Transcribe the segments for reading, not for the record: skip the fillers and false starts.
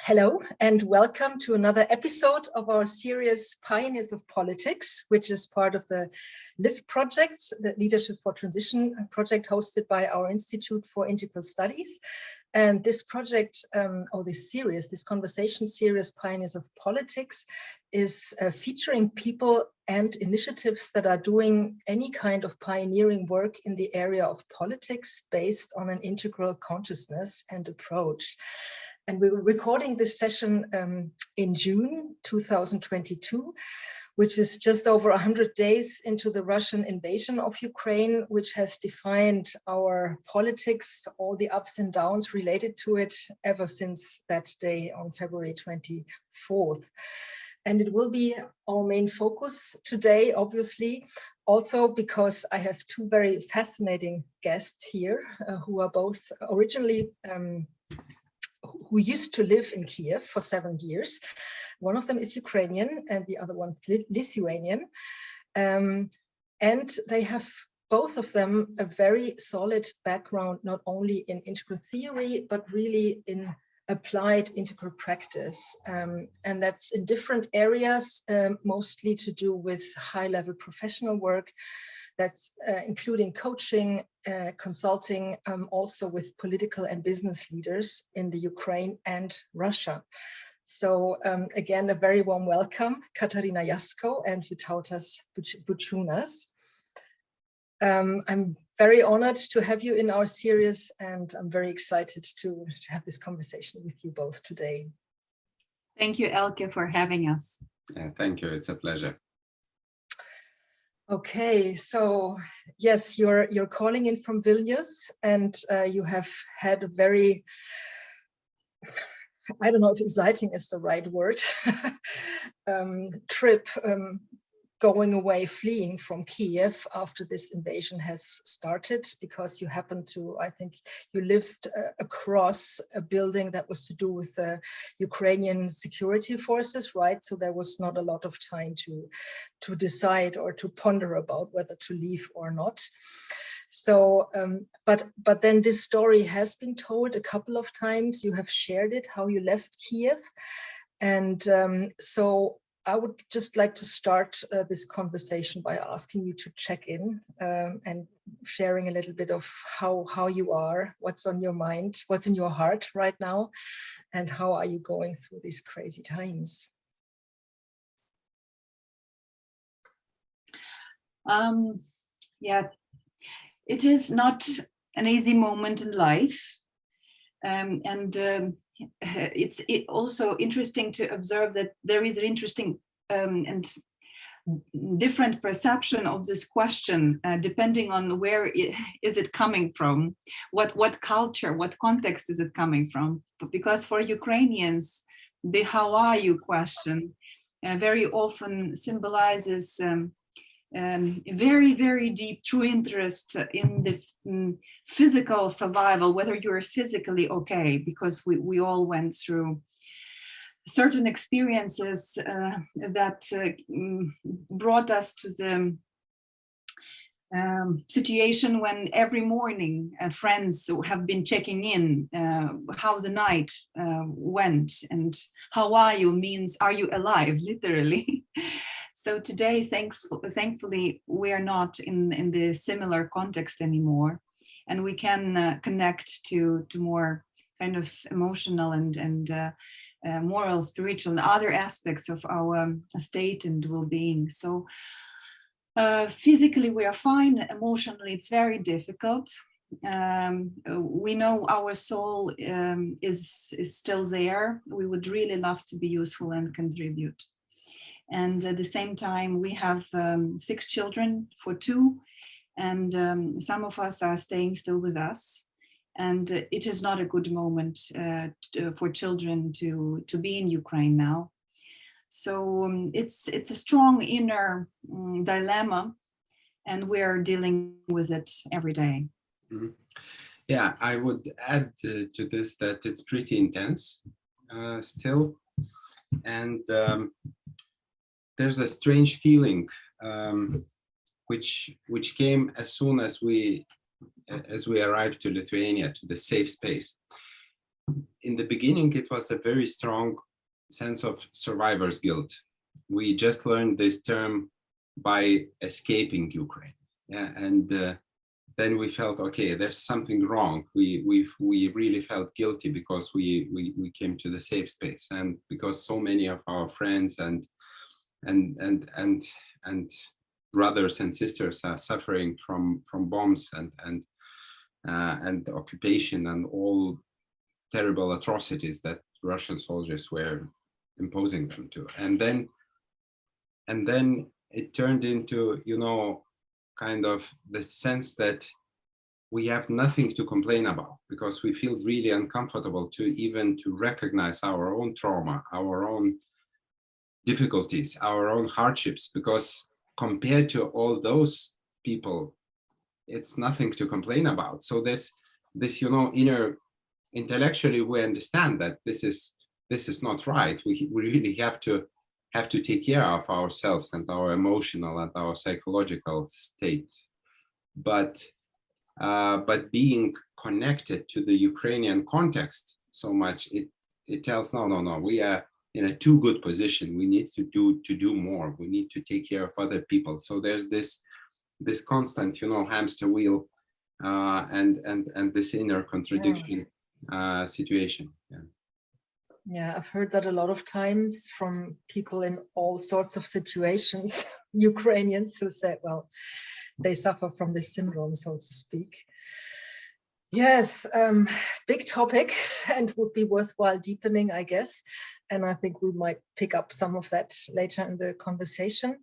Hello and welcome to another episode of our series Pioneers of Politics, which is part of the LIFT project, the Leadership for Transition project hosted by our Institute for Integral Studies. And this project, or this series, this conversation series, Pioneers of Politics, is featuring people and initiatives that are doing any kind of pioneering work in the area of politics based on an integral consciousness and approach. And we were recording this session in June 2022, which is just over 100 days into the Russian invasion of Ukraine, which has defined our politics, all the ups and downs related to it ever since that day on February 24th. And it will be our main focus today, obviously, also because I have two very fascinating guests here who are both originally who used to live in Kiev for 7 years. One of them is Ukrainian and the other one Lithuanian. And they have, both of them, a very solid background, not only in integral theory, but really in applied integral practice. And that's in different areas, mostly to do with high-level professional work. That's including coaching, consulting, also with political and business leaders in the Ukraine and Russia. So again, a very warm welcome, Kateryna, Yasko and Vytautas Buciunas. I'm very honored to have you in our series, and I'm very excited to have this conversation with you both today. Thank you, Elke, for having us. Thank you, it's a pleasure. Okay, so yes, you're calling in from Vilnius, and you have had a very, I don't know if exciting is the right word, trip going away, fleeing from Kiev after this invasion has started, because you happened to, I think you lived across a building that was to do with the Ukrainian security forces, right? So there was not a lot of time to decide or to ponder about whether to leave or not. So, but then this story has been told a couple of times. You have shared it, how you left Kiev. And so I would just like to start this conversation by asking you to check in and sharing a little bit of how you are, what's on your mind, what's in your heart right now, and how are you going through these crazy times? Yeah, it is not an easy moment in life. It's also interesting to observe that there is an interesting and different perception of this question, depending on where is it coming from, what culture, what context is it coming from. Because for Ukrainians, the how are you question very often symbolizes very, very deep true interest in the physical survival, whether you're physically okay, because we all went through certain experiences that brought us to the situation when every morning friends have been checking in how the night went, and how are you means are you alive, literally. So today, thankfully, we are not in the similar context anymore, and we can connect to more kind of emotional and moral, spiritual, and other aspects of our state and well-being. So physically, we are fine. Emotionally, it's very difficult. We know our soul is still there. We would really love to be useful and contribute. And at the same time, we have 6 children for 2, and some of us are staying still with us. And it is not a good moment for children to be in Ukraine now. So it's a strong inner dilemma, and we're dealing with it every day. Mm-hmm. Yeah, I would add to this that it's pretty intense still. And there's a strange feeling which came as soon as we arrived to Lithuania, to the safe space. in the beginning, it was a very strong sense of survivor's guilt. We just learned this term by escaping Ukraine. Yeah, and then we felt, okay, there's something wrong. We really felt guilty because we came to the safe space, and because so many of our friends and brothers and sisters are suffering from bombs and occupation and all terrible atrocities that Russian soldiers were imposing them to. And then it turned into, you know, kind of the sense that we have nothing to complain about, because we feel really uncomfortable to even to recognize our own trauma, our own difficulties, our own hardships, because compared to all those people, it's nothing to complain about. So this, you know, intellectually we understand that this is not right. We really have to take care of ourselves and our emotional and our psychological state. But being connected to the Ukrainian context so much, it tells no, we are in a too good position. We need to do more. We need to take care of other people. So there's this constant, you know, hamster wheel and this inner contradiction situation. Yeah, I've heard that a lot of times from people in all sorts of situations, Ukrainians who say, well, they suffer from this syndrome, so to speak. Yes, big topic, and would be worthwhile deepening, I guess. And I think we might pick up some of that later in the conversation.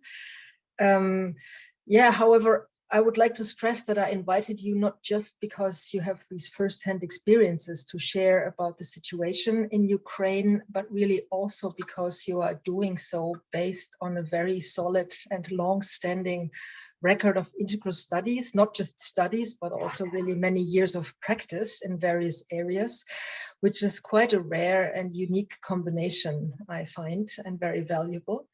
Yeah, however, I would like to stress that I invited you not just because you have these first-hand experiences to share about the situation in Ukraine, but really also because you are doing so based on a very solid and long-standing record of integral studies, not just studies, but also really many years of practice in various areas, which is quite a rare and unique combination, I find, and very valuable.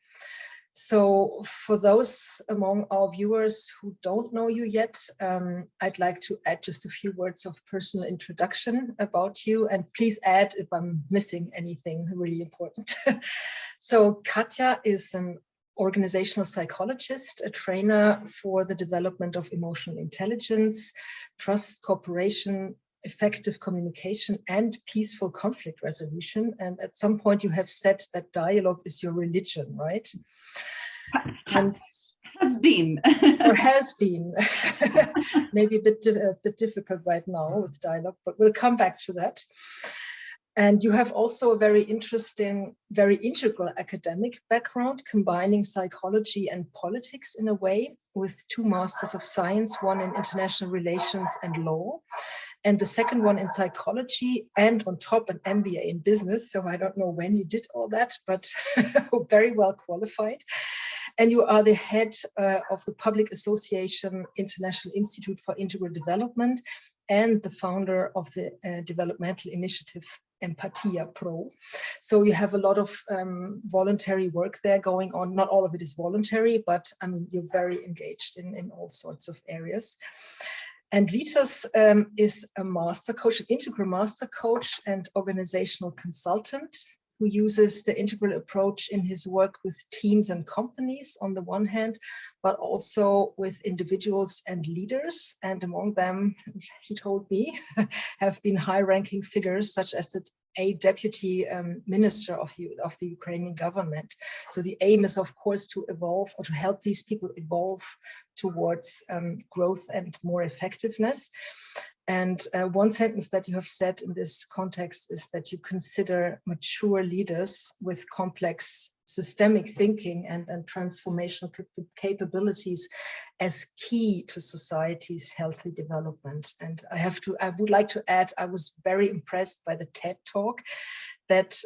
So for those among our viewers who don't know you yet, I'd like to add just a few words of personal introduction about you, and please add if I'm missing anything really important. So Katya is an organizational psychologist, a trainer for the development of emotional intelligence, trust, cooperation, effective communication, and peaceful conflict resolution. And at some point you have said that dialogue is your religion, right? And has been. Or has been. Maybe a bit difficult right now with dialogue, but we'll come back to that. And you have also a very interesting, very integral academic background, combining psychology and politics in a way, with 2 Masters of Science, one in international relations and law, and the second one in psychology, and on top an MBA in business. So I don't know when you did all that, but very well qualified. And you are the head of the Public Association International Institute for Integral Development and the founder of the developmental initiative Empatia Pro. So you have a lot of voluntary work there going on. Not all of it is voluntary, but I mean, you're very engaged in all sorts of areas. And Vytas is a master coach, an integral master coach and organizational consultant who uses the integral approach in his work with teams and companies on the one hand, but also with individuals and leaders. And among them, he told me, have been high-ranking figures such as a deputy minister of the Ukrainian government. So the aim is, of course, to evolve or to help these people evolve towards growth and more effectiveness. And one sentence that you have said in this context is that you consider mature leaders with complex systemic thinking and transformational capabilities as key to society's healthy development. And I would like to add, I was very impressed by the TED talk that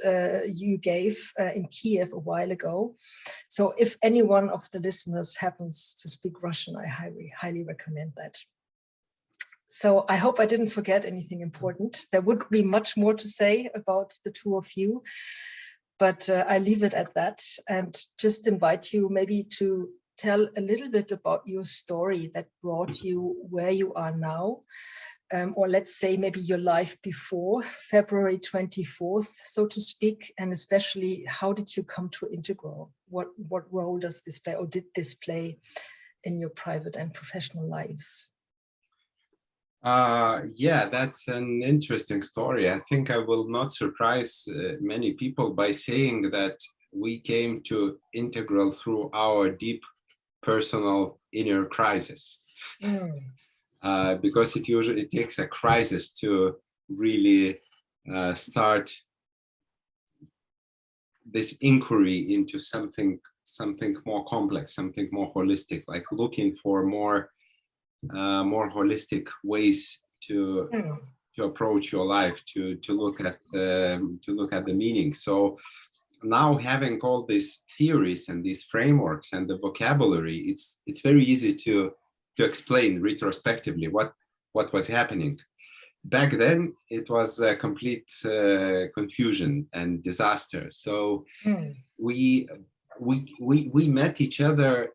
you gave in Kiev a while ago. So if any one of the listeners happens to speak Russian, I highly recommend that. So I hope I didn't forget anything important. There would be much more to say about the 2 of you, but I leave it at that and just invite you maybe to tell a little bit about your story that brought you where you are now. or let's say maybe your life before February 24th, so to speak, and especially how did you come to Integral? What role does this play, or did this play in your private and professional lives? Yeah, that's an interesting story. I think I will not surprise many people by saying that we came to Integral through our deep personal inner crisis. Because it usually takes a crisis to really start this inquiry into something more complex, something more holistic, like looking for more holistic ways to approach your life, to look at the meaning. So now, having all these theories and these frameworks and the vocabulary, it's very easy to explain retrospectively what was happening. Back then, it was a complete confusion and disaster. So we met each other,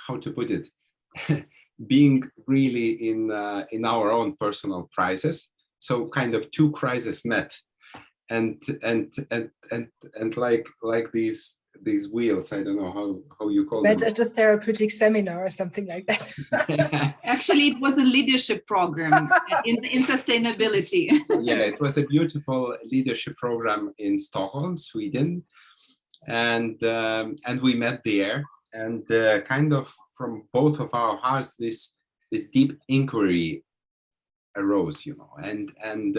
how to put it, being really in our own personal crisis. So kind of two crises met, and like these wheels, I don't know how you call them. Met at a therapeutic seminar or something like that. Actually, it was a leadership program in sustainability. Yeah, it was a beautiful leadership program in Stockholm, Sweden, and we met there, and kind of from both of our hearts, this deep inquiry arose, and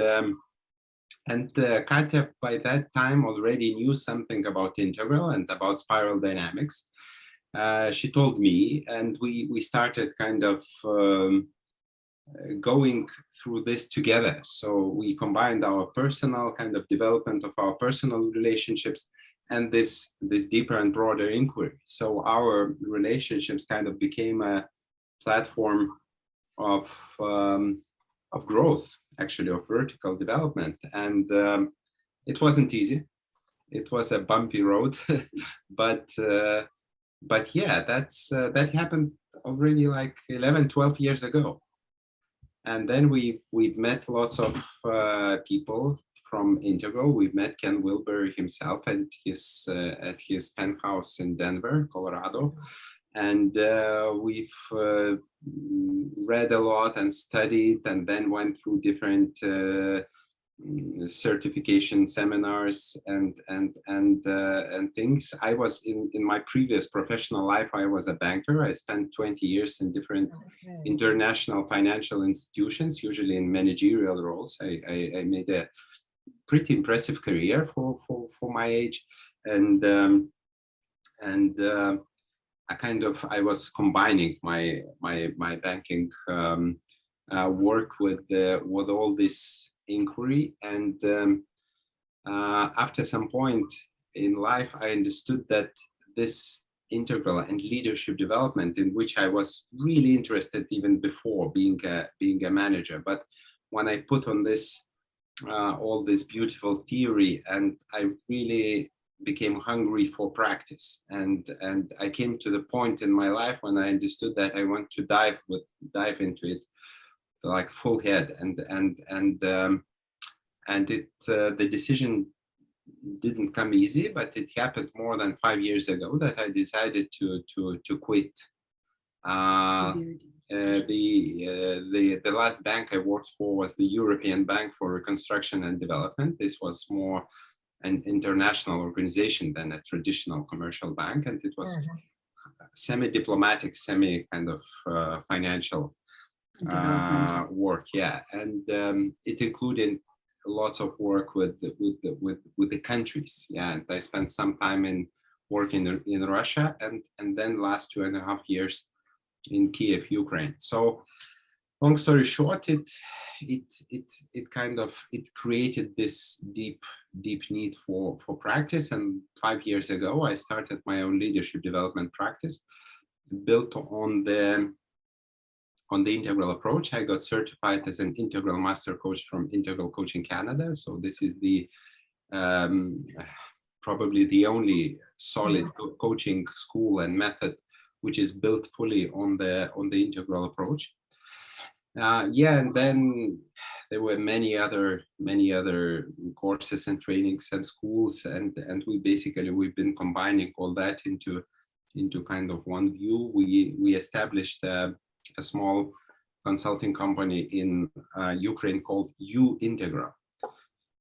Katya by that time already knew something about Integral and about spiral dynamics. She told me, and we started kind of going through this together. So we combined our personal kind of development of our personal relationships and this deeper and broader inquiry. So our relationships kind of became a platform of growth, actually, of vertical development. And it wasn't easy. It was a bumpy road, but yeah, that happened already like 11, 12 years ago. And then we've met lots of people from Integral. We've met Ken Wilber himself at his penthouse in Denver, Colorado. And we've read a lot and studied, and then went through different certification seminars and things. I was in my previous professional life, I was a banker. I spent 20 years in different international financial institutions, usually in managerial roles. I made a pretty impressive career for my age, and I was combining my banking work with all this inquiry, and after some point in life, I understood that this Integral and leadership development, in which I was really interested even before being a manager, but when I put on this all this beautiful theory, and I really became hungry for practice, and I came to the point in my life when I understood that I want to dive into it like full head, and the decision didn't come easy, but it happened more than 5 years ago that I decided to quit. The last bank I worked for was the European Bank for Reconstruction and Development. This was more an international organization than a traditional commercial bank, and it was semi-diplomatic, semi-kind of financial work. Yeah, and it included lots of work with the countries. Yeah, and I spent some time working in Russia, and then last 2.5 years in Kiev, Ukraine. So, long story short, it created this deep need for practice. And 5 years ago, I started my own leadership development practice, built on the Integral approach. I got certified as an Integral Master Coach from Integral Coaching Canada. So this is the probably the only solid coaching school and method which is built fully on the Integral approach. Yeah, and then there were many other courses and trainings and schools, and we've been combining all that into kind of one view. We established a small consulting company in Ukraine called U Integral.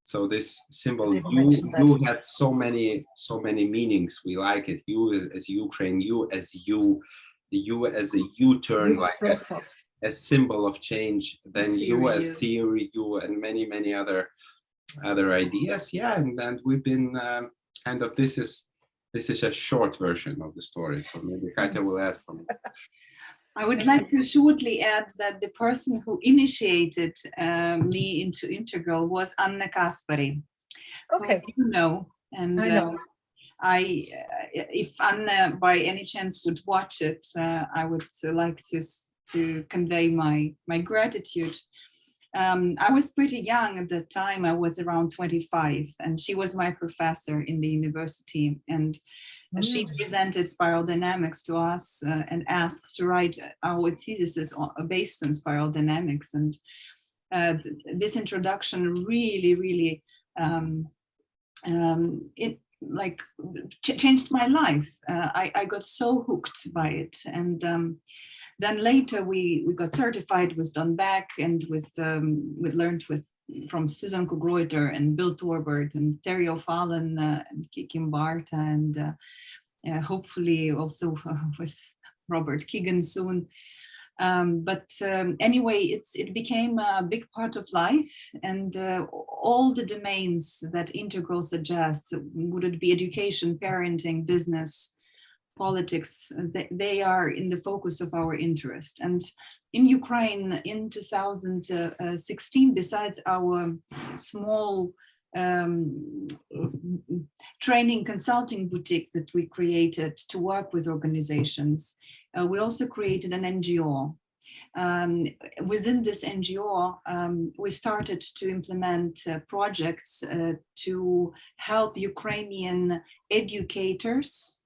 So this symbol U has so many meanings. We like it. U as Ukraine, U as you, the U as a U-turn, like a symbol of change. Then U as theory, U, and many other ideas. Yeah, and we've been kind of, this is a short version of the story. So maybe Katya will add from it. I would like to shortly add that the person who initiated me into Integral was Anna Kaspari. Okay. You know, and I know. If Anna by any chance would watch it, I would like to convey my gratitude. I was pretty young at the time. I was around 25, and she was my professor in the university, and she presented spiral dynamics to us and asked to write our thesis based on spiral dynamics. And this introduction really it like changed my life. I got so hooked by it, and then later we got certified with Don Beck, and we learned from Susan Kugreuter and Bill Torbert and Terry O'Fallon and Kim Barta, and hopefully also with Robert Keegan soon. Anyway, it became a big part of life, and all the domains that Integral suggests, would it be education, parenting, business, politics, they are in the focus of our interest. And in Ukraine in 2016, besides our small training consulting boutique that we created to work with organizations, we also created an NGO. Within this NGO, we started to implement projects to help Ukrainian educators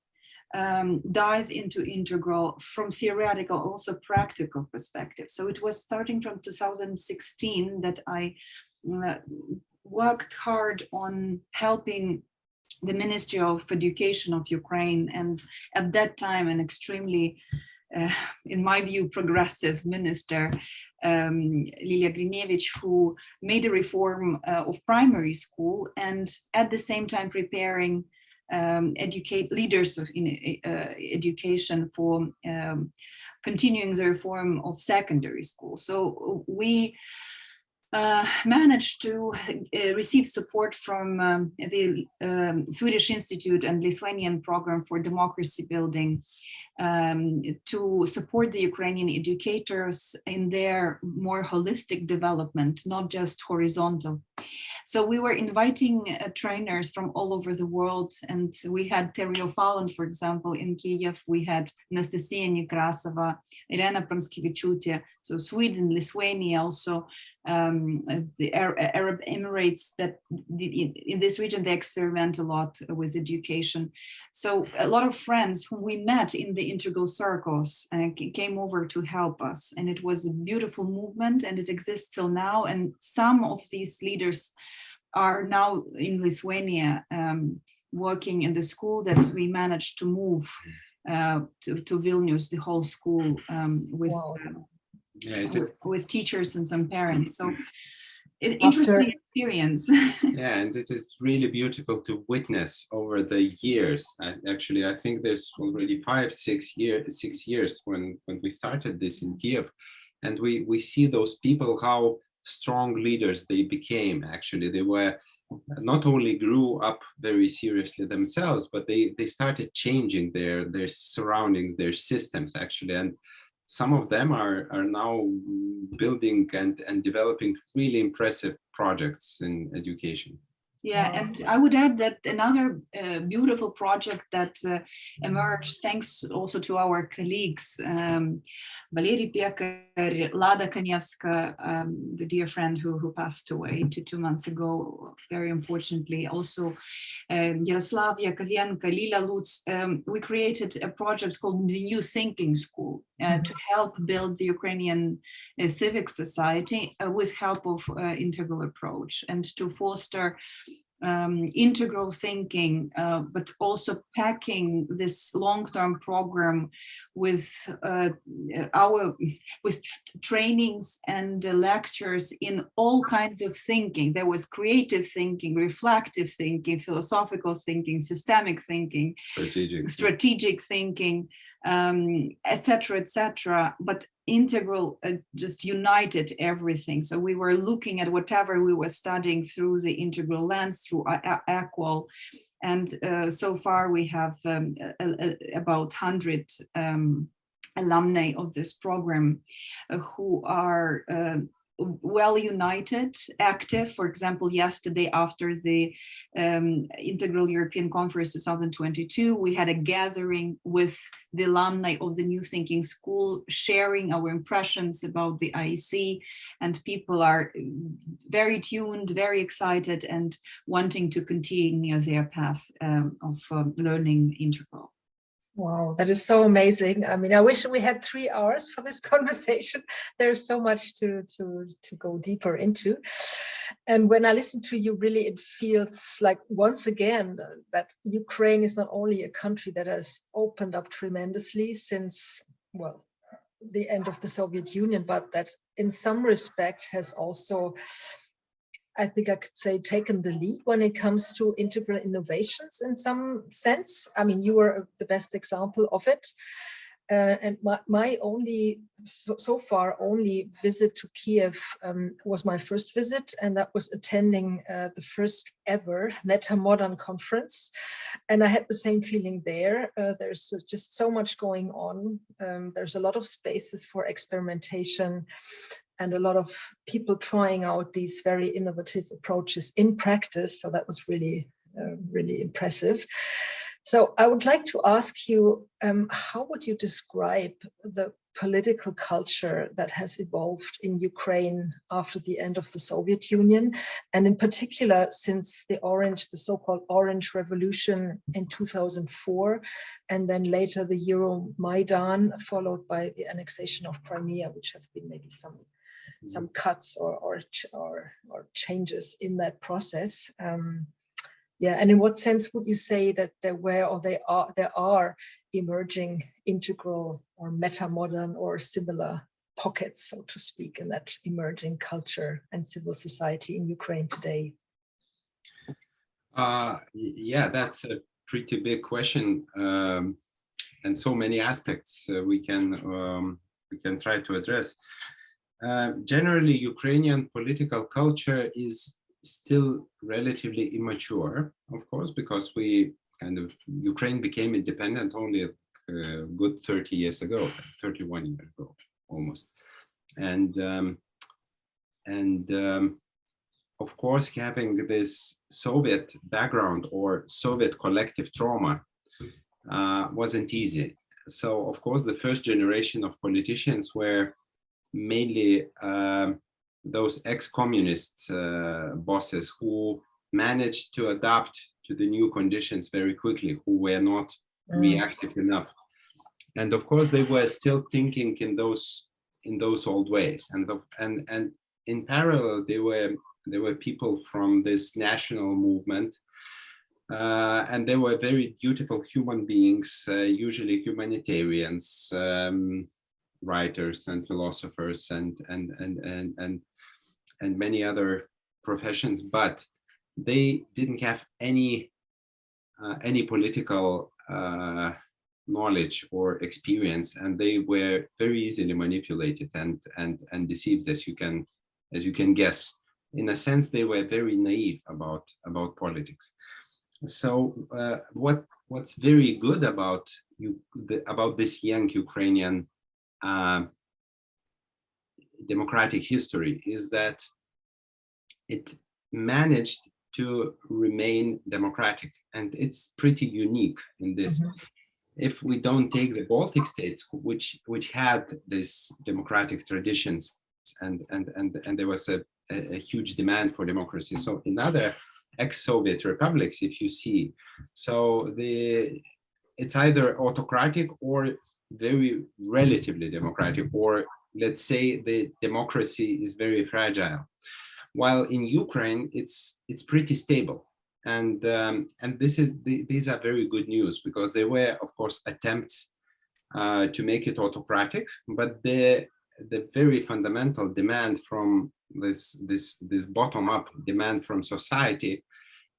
dive into Integral from theoretical, also practical perspective. So it was starting from 2016 that I worked hard on helping the Ministry of Education of Ukraine, and at that time an extremely, in my view, progressive minister, Lilia Grinevich, who made a reform of primary school, and at the same time preparing leaders of education for continuing the reform of secondary school. So we managed to receive support from the Swedish Institute and Lithuanian Program for Democracy Building to support the Ukrainian educators in their more holistic development, not just horizontal. So we were inviting trainers from all over the world, and we had Terry O'Fallon, for example, in Kiev. We had Anastasia Nekrasova, Irena Pranskevičiūtė, so Sweden, Lithuania, also the Arab Emirates, that in this region they experiment a lot with education. So a lot of friends whom we met in the Integral circles came over to help us, and it was a beautiful movement, and it exists till now. And some of these leaders are now in Lithuania working in the school that we managed to move to Vilnius, the whole school with. Wow. With teachers and some parents. So interesting experience. Yeah, and it is really beautiful to witness over the years. Actually, I think there's already 6 years when we started this in Kiev, and we see those people, how strong leaders they became. Actually, they were not only grew up very seriously themselves, but they started changing their surroundings, their systems, actually. And some of them are now building and developing really impressive projects in education. Yeah, and I would add that another beautiful project that emerged thanks also to our colleagues, Valery Pekar, Lada Kanievska, the dear friend who passed away 2 months ago, very unfortunately, also Yaroslav Yakovenko, Lila Lutz. We created a project called the New Thinking School to help build the Ukrainian civic society with help of integral approach and to foster integral thinking, but also packing this long-term program with trainings and lectures in all kinds of thinking. There was creative thinking, reflective thinking, philosophical thinking, systemic thinking, strategic thinking, etc., etc. But integral just united everything. So we were looking at whatever we were studying through the integral lens, through equal. And so far we have about 100 alumni of this program who are well united, active. For example, yesterday after the Integral European Conference 2022, we had a gathering with the alumni of the New Thinking School, sharing our impressions about the IEC, and people are very tuned, very excited, and wanting to continue their path of learning integral. Wow, that is so amazing. I mean, I wish we had 3 hours for this conversation. There's so much to go deeper into. And when I listen to you, really, it feels like once again that Ukraine is not only a country that has opened up tremendously since, well, the end of the Soviet Union, but that in some respect has also, I think I could say, taken the lead when it comes to integral innovations in some sense. I mean, you were the best example of it. And my only, so far, only visit to Kiev was my first visit, and that was attending the first ever Meta-Modern conference. And I had the same feeling there. There's just so much going on. There's a lot of spaces for experimentation, and a lot of people trying out these very innovative approaches in practice. So that was really, really impressive. So I would like to ask you, how would you describe the political culture that has evolved in Ukraine after the end of the Soviet Union, and in particular since the so-called Orange Revolution in 2004, and then later the Euromaidan, followed by the annexation of Crimea, which have been maybe some cuts or changes in that process. Yeah, and in what sense would you say that there are emerging integral or meta-modern or similar pockets, so to speak, in that emerging culture and civil society in Ukraine today? Yeah, that's a pretty big question, and so many aspects we can try to address. Generally, Ukrainian political culture is still relatively immature, of course, because Ukraine became independent only a good 30 years ago, 31 years ago, almost. And of course, having this Soviet background or Soviet collective trauma wasn't easy. So, of course, the first generation of politicians were mainly those ex-communist bosses who managed to adapt to the new conditions very quickly, who were not reactive enough. And of course, they were still thinking in those old ways. And in parallel, there were people from this national movement, and they were very beautiful human beings, usually humanitarians, writers and philosophers and many other professions, but they didn't have any political knowledge or experience, and they were very easily manipulated and deceived, as you can guess. In a sense, they were very naive about politics. So what's very good about this young Ukrainian democratic history is that it managed to remain democratic. And it's pretty unique in this. If we don't take the Baltic states, which had this democratic traditions, and there was a huge demand for democracy. So in other ex-Soviet republics, if you see, so it's either autocratic or very relatively democratic, or let's say the democracy is very fragile. While in Ukraine, it's pretty stable. And these are very good news, because there were, of course, attempts to make it autocratic, but the very fundamental demand from this bottom-up demand from society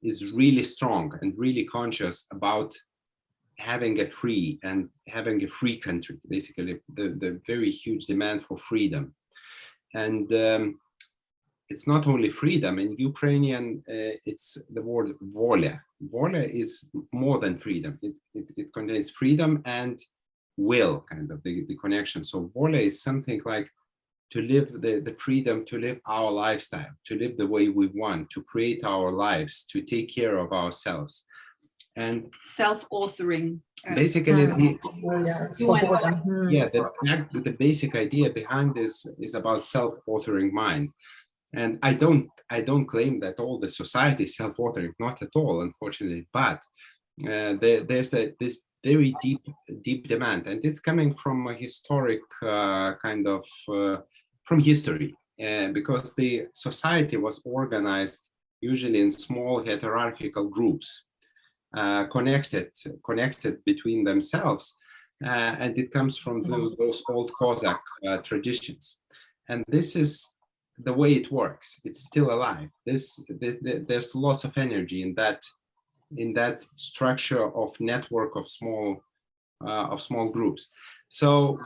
is really strong and really conscious about having a free country, basically the very huge demand for freedom. And it's not only freedom. In Ukrainian, it's the word volia. Volia is more than freedom. It contains freedom and will, kind of the connection. So volia is something like to live the freedom to live our lifestyle, to live the way we want, to create our lives, to take care of ourselves. And self-authoring. Basically, the basic idea behind this is about self-authoring mind. And I don't claim that all the society is self-authoring, not at all, unfortunately. But there's this very deep demand, and it's coming from a historic from history, because the society was organized usually in small hierarchical groups, connected between themselves, and it comes from those old Cossack traditions. And this is the way it works. It's still alive. There's lots of energy in that structure of network of small groups. So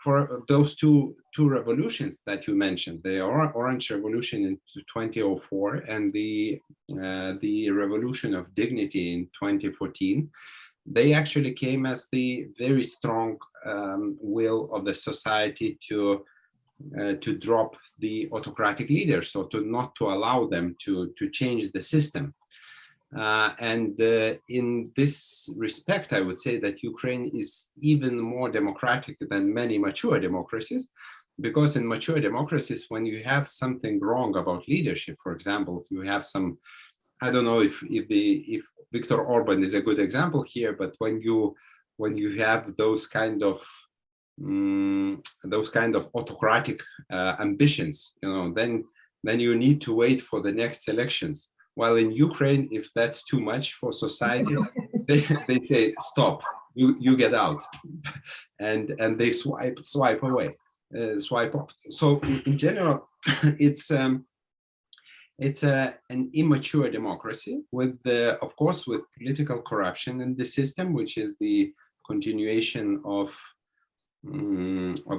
for those two revolutions that you mentioned, the Orange Revolution in 2004 and the Revolution of Dignity in 2014, they actually came as the very strong will of the society to drop the autocratic leaders, so not to allow them to change the system. In this respect, I would say that Ukraine is even more democratic than many mature democracies, because in mature democracies, when you have something wrong about leadership, for example, if you have some, I don't know if Viktor Orban is a good example here, but when you have those kind of autocratic ambitions, then you need to wait for the next elections. While in Ukraine, if that's too much for society, they say, stop, you get out, and they swipe away, swipe off. So in general, it's an immature democracy with of course, with political corruption in the system, which is the continuation of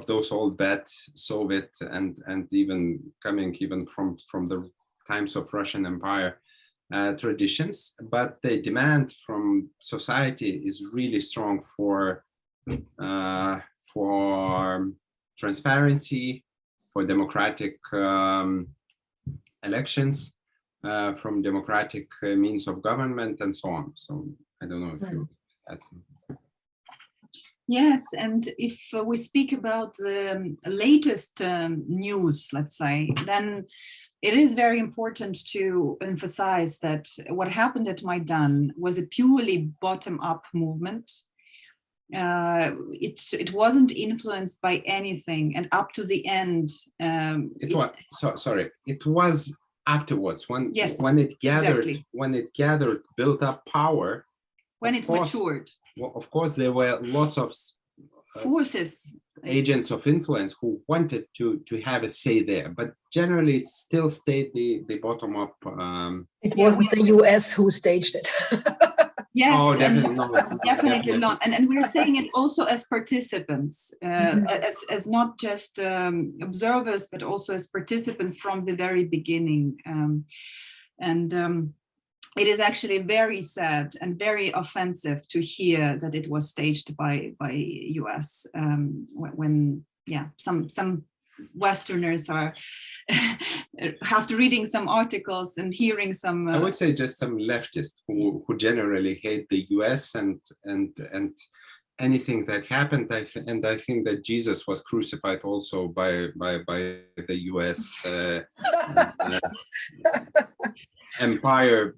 those old bad Soviet and even coming from the times of Russian Empire traditions. But the demand from society is really strong for transparency, for democratic elections, from democratic means of government, and so on. So I don't know if you add something. Yes, and if we speak about the latest news, let's say, then it is very important to emphasize that what happened at Maidan was a purely bottom-up movement. It wasn't influenced by anything, and up to the end. It was afterwards when it gathered, exactly. Built up power. When it matured. Well, of course, there were lots of forces, agents of influence who wanted to have a say there, but generally it still stayed the bottom-up. It wasn't the US who staged it. Yes, oh, definitely not. Definitely not. And we're saying it also as participants, as not just observers, but also as participants from the very beginning. It is actually very sad and very offensive to hear that it was staged by US when some Westerners are after reading some articles and hearing some I would say just some leftists who generally hate the US and anything that happened. I think that Jesus was crucified also by the US empire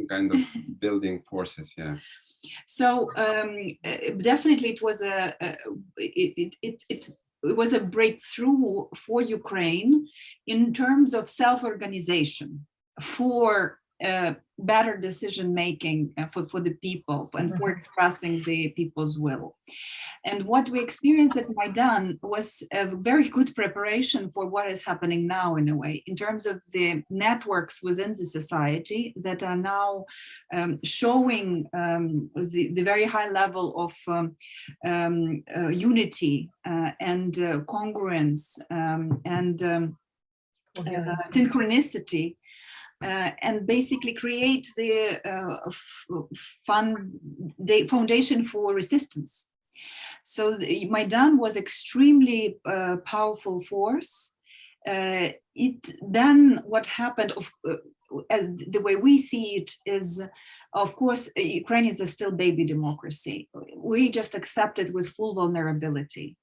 kind of building forces. Yeah. So definitely it was it was a breakthrough for Ukraine in terms of self-organization, for better decision making for the people and for expressing the people's will. And what we experienced at Maidan was a very good preparation for what is happening now, in a way, in terms of the networks within the society that are now showing the very high level of unity and congruence and synchronicity. And basically create the foundation for resistance. So Maidan was extremely powerful force. Then what happened, as the way we see it, is, of course, Ukraine is a still baby democracy. We just accept it with full vulnerability.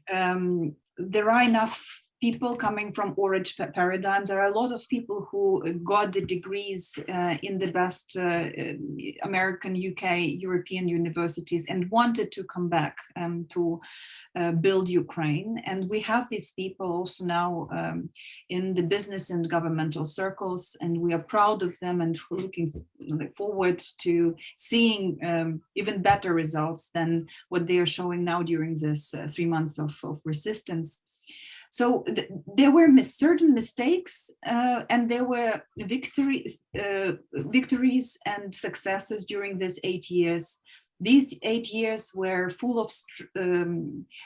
There are enough people coming from orange paradigms. There are a lot of people who got the degrees in the best American, UK, European universities and wanted to come back to build Ukraine. And we have these people also now in the business and governmental circles, and we are proud of them and looking forward to seeing even better results than what they are showing now during this 3 months of resistance. So there were certain mistakes and there were victories and successes during these 8 years. These 8 years were full of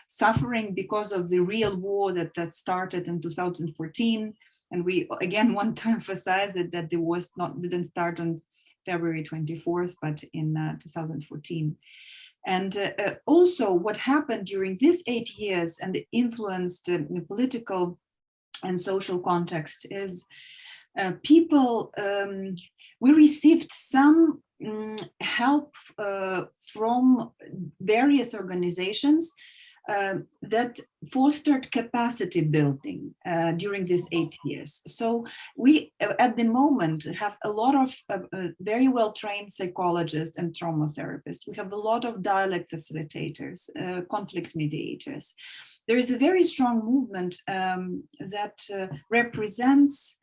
suffering because of the real war that started in 2014. And we again want to emphasize it, that the war didn't start on February 24th, but in 2014. And also what happened during these 8 years and influenced the political and social context is people, we received some help from various organizations that fostered capacity building during these 8 years. So we, at the moment, have a lot of very well-trained psychologists and trauma therapists. We have a lot of dialogue facilitators, conflict mediators. There is a very strong movement that represents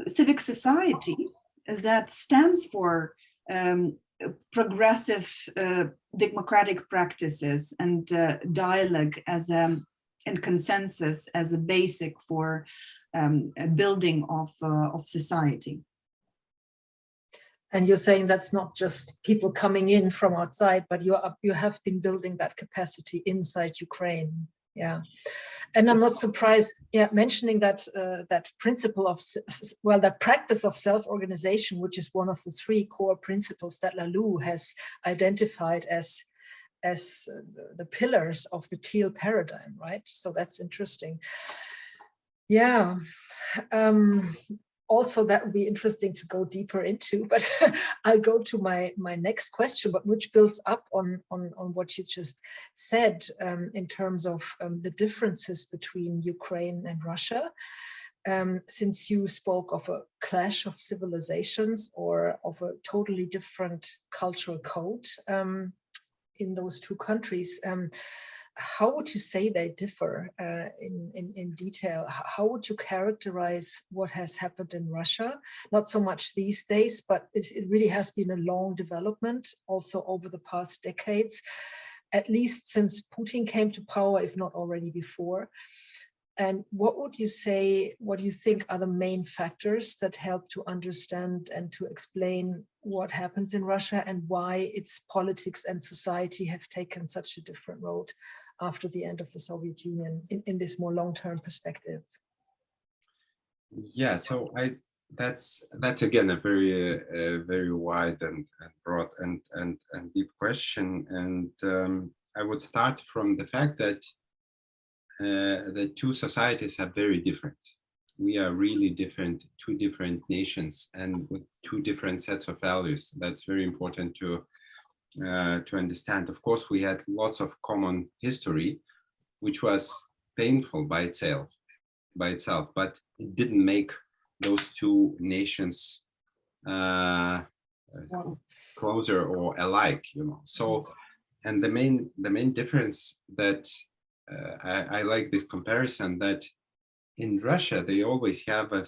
civic society that stands for progressive democratic practices and dialogue as and consensus as a basic for a building of society. And you're saying that's not just people coming in from outside, but you have been building that capacity inside Ukraine. Yeah, and I'm not surprised. Yeah, mentioning that that principle of, well, that practice of self-organization, which is one of the 3 core principles that Lalou has identified as the pillars of the teal paradigm, right? So that's interesting. Yeah. Also, that would be interesting to go deeper into, but I'll go to my next question, but which builds up on what you just said in terms of the differences between Ukraine and Russia. Since you spoke of a clash of civilizations or of a totally different cultural code in those 2 countries, how would you say they differ in detail? How would you characterize what has happened in Russia? Not so much these days, but it really has been a long development also over the past decades, at least since Putin came to power, if not already before. And what would you say, what do you think are the main factors that help to understand and to explain what happens in Russia and why its politics and society have taken such a different road after the end of the Soviet Union in this more long-term perspective? Yeah, so that's again a very wide and broad and deep question, and I would start from the fact that the two societies are very different. We are really different, two different nations, and with two different sets of values. That's very important to understand. Of course, we had lots of common history, which was painful by itself, but it didn't make those two nations closer or alike, you know. So, and the main difference that I like this comparison, that in Russia they always had a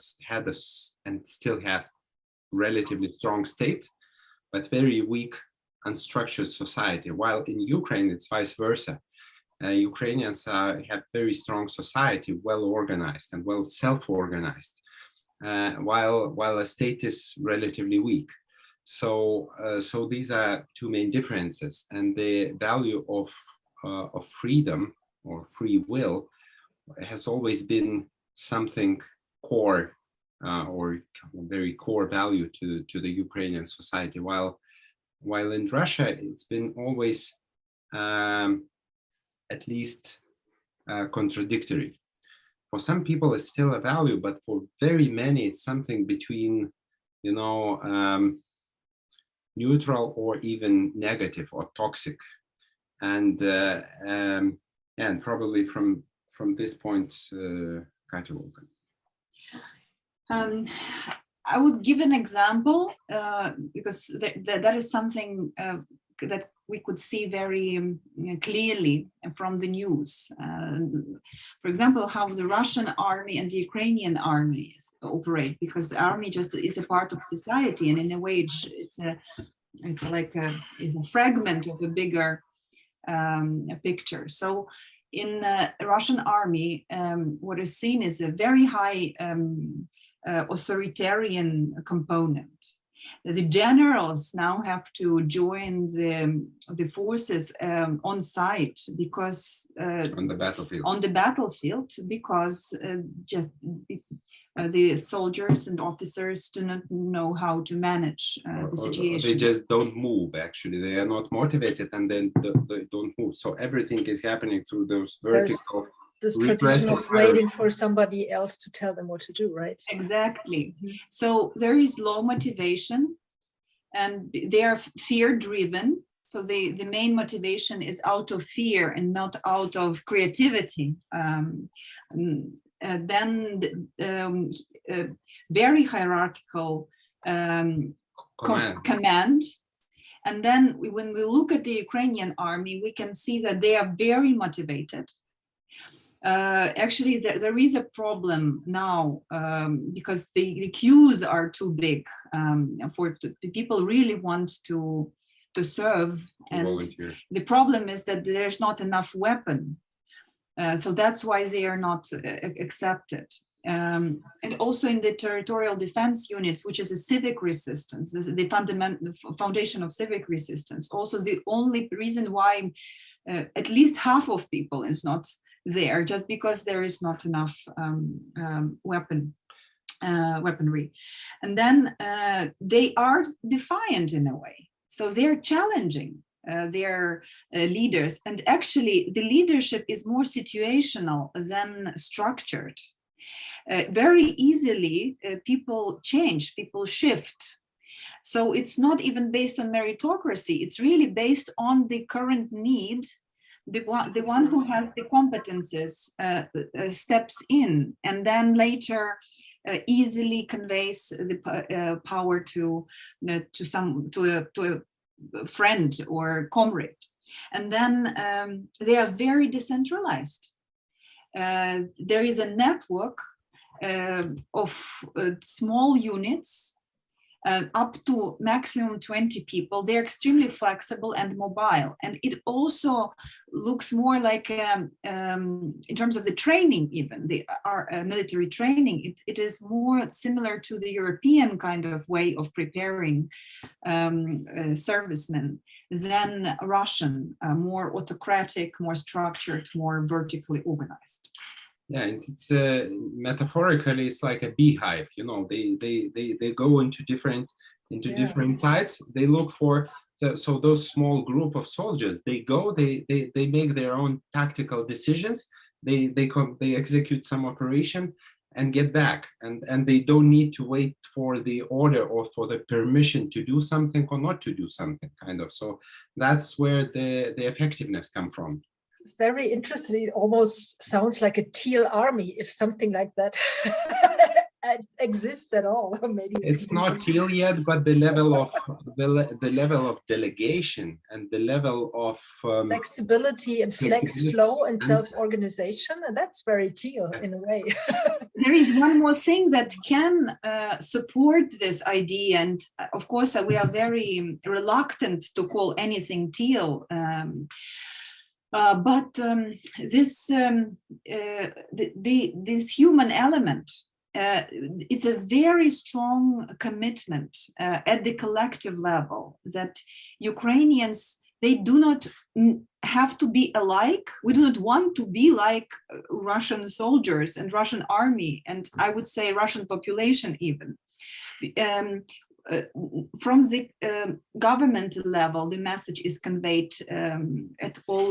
and still has relatively strong state, but very weak, unstructured society. While in Ukraine it's vice versa. Ukrainians have very strong society, well organized and well self-organized, while a state is relatively weak. So these are two main differences, and the value of freedom or free will has always been something core or very core value to the Ukrainian society. While in Russia it's been always at least contradictory. For some people it's still a value, but for very many it's something between, you know, neutral or even negative or toxic. And probably from this point, Katya will go. I would give an example because that is something that we could see very clearly from the news. For example, how the Russian army and the Ukrainian army operate, because the army just is a part of society, and in a way it's like a fragment of a bigger picture. So in the Russian army, what is seen is a very high authoritarian component. The generals now have to join the forces on site because on the battlefield, because just the soldiers and officers do not know how to manage the situation. They just don't move. Actually, they are not motivated, and then they don't move. So everything is happening through those vertical. This tradition of waiting for somebody else to tell them what to do, right? Exactly. So there is low motivation, and they are fear-driven. So the main motivation is out of fear and not out of creativity. Very hierarchical command. And then when we look at the Ukrainian army, we can see that they are very motivated. Actually, there is a problem now because the queues are too big for the people really want to serve, and volunteer. The problem is that there's not enough weapon, so that's why they are not accepted. And also in the territorial defense units, which is a civic resistance, the fundamental foundation of civic resistance. Also, the only reason why at least half of people is not there, just because there is not enough weaponry. And then they are defiant in a way. So they're challenging their leaders. And actually, the leadership is more situational than structured. Very easily, people change, people shift. So it's not even based on meritocracy. It's really based on the current need. The one who has the competences steps in, and then later easily conveys the power to a friend or comrade. And then they are very decentralized. There is a network of small units, up to maximum 20 people. They're extremely flexible and mobile. And it also looks more like, in terms of the training even, the military training, it is more similar to the European kind of way of preparing servicemen than Russian, more autocratic, more structured, more vertically organized. Yeah, it's metaphorically, it's like a beehive. You know, they go into different sites. They look for so those small group of soldiers. They go, they make their own tactical decisions. they execute some operation and get back, and they don't need to wait for the order or for the permission to do something or not to do something, kind of. So that's where the effectiveness come from. It's very interesting. It almost sounds like a teal army, if something like that exists at all. Maybe it's not teal yet, but the level of the level of delegation and the level of flexibility and flex flow and self-organization, and that's very teal in a way. There is one more thing that can support this idea, and of course we are very reluctant to call anything teal, but this this human element, it's a very strong commitment at the collective level that Ukrainians, they do not have to be alike. We do not want to be like Russian soldiers and Russian army, and I would say Russian population even. From the government level, the message is conveyed at all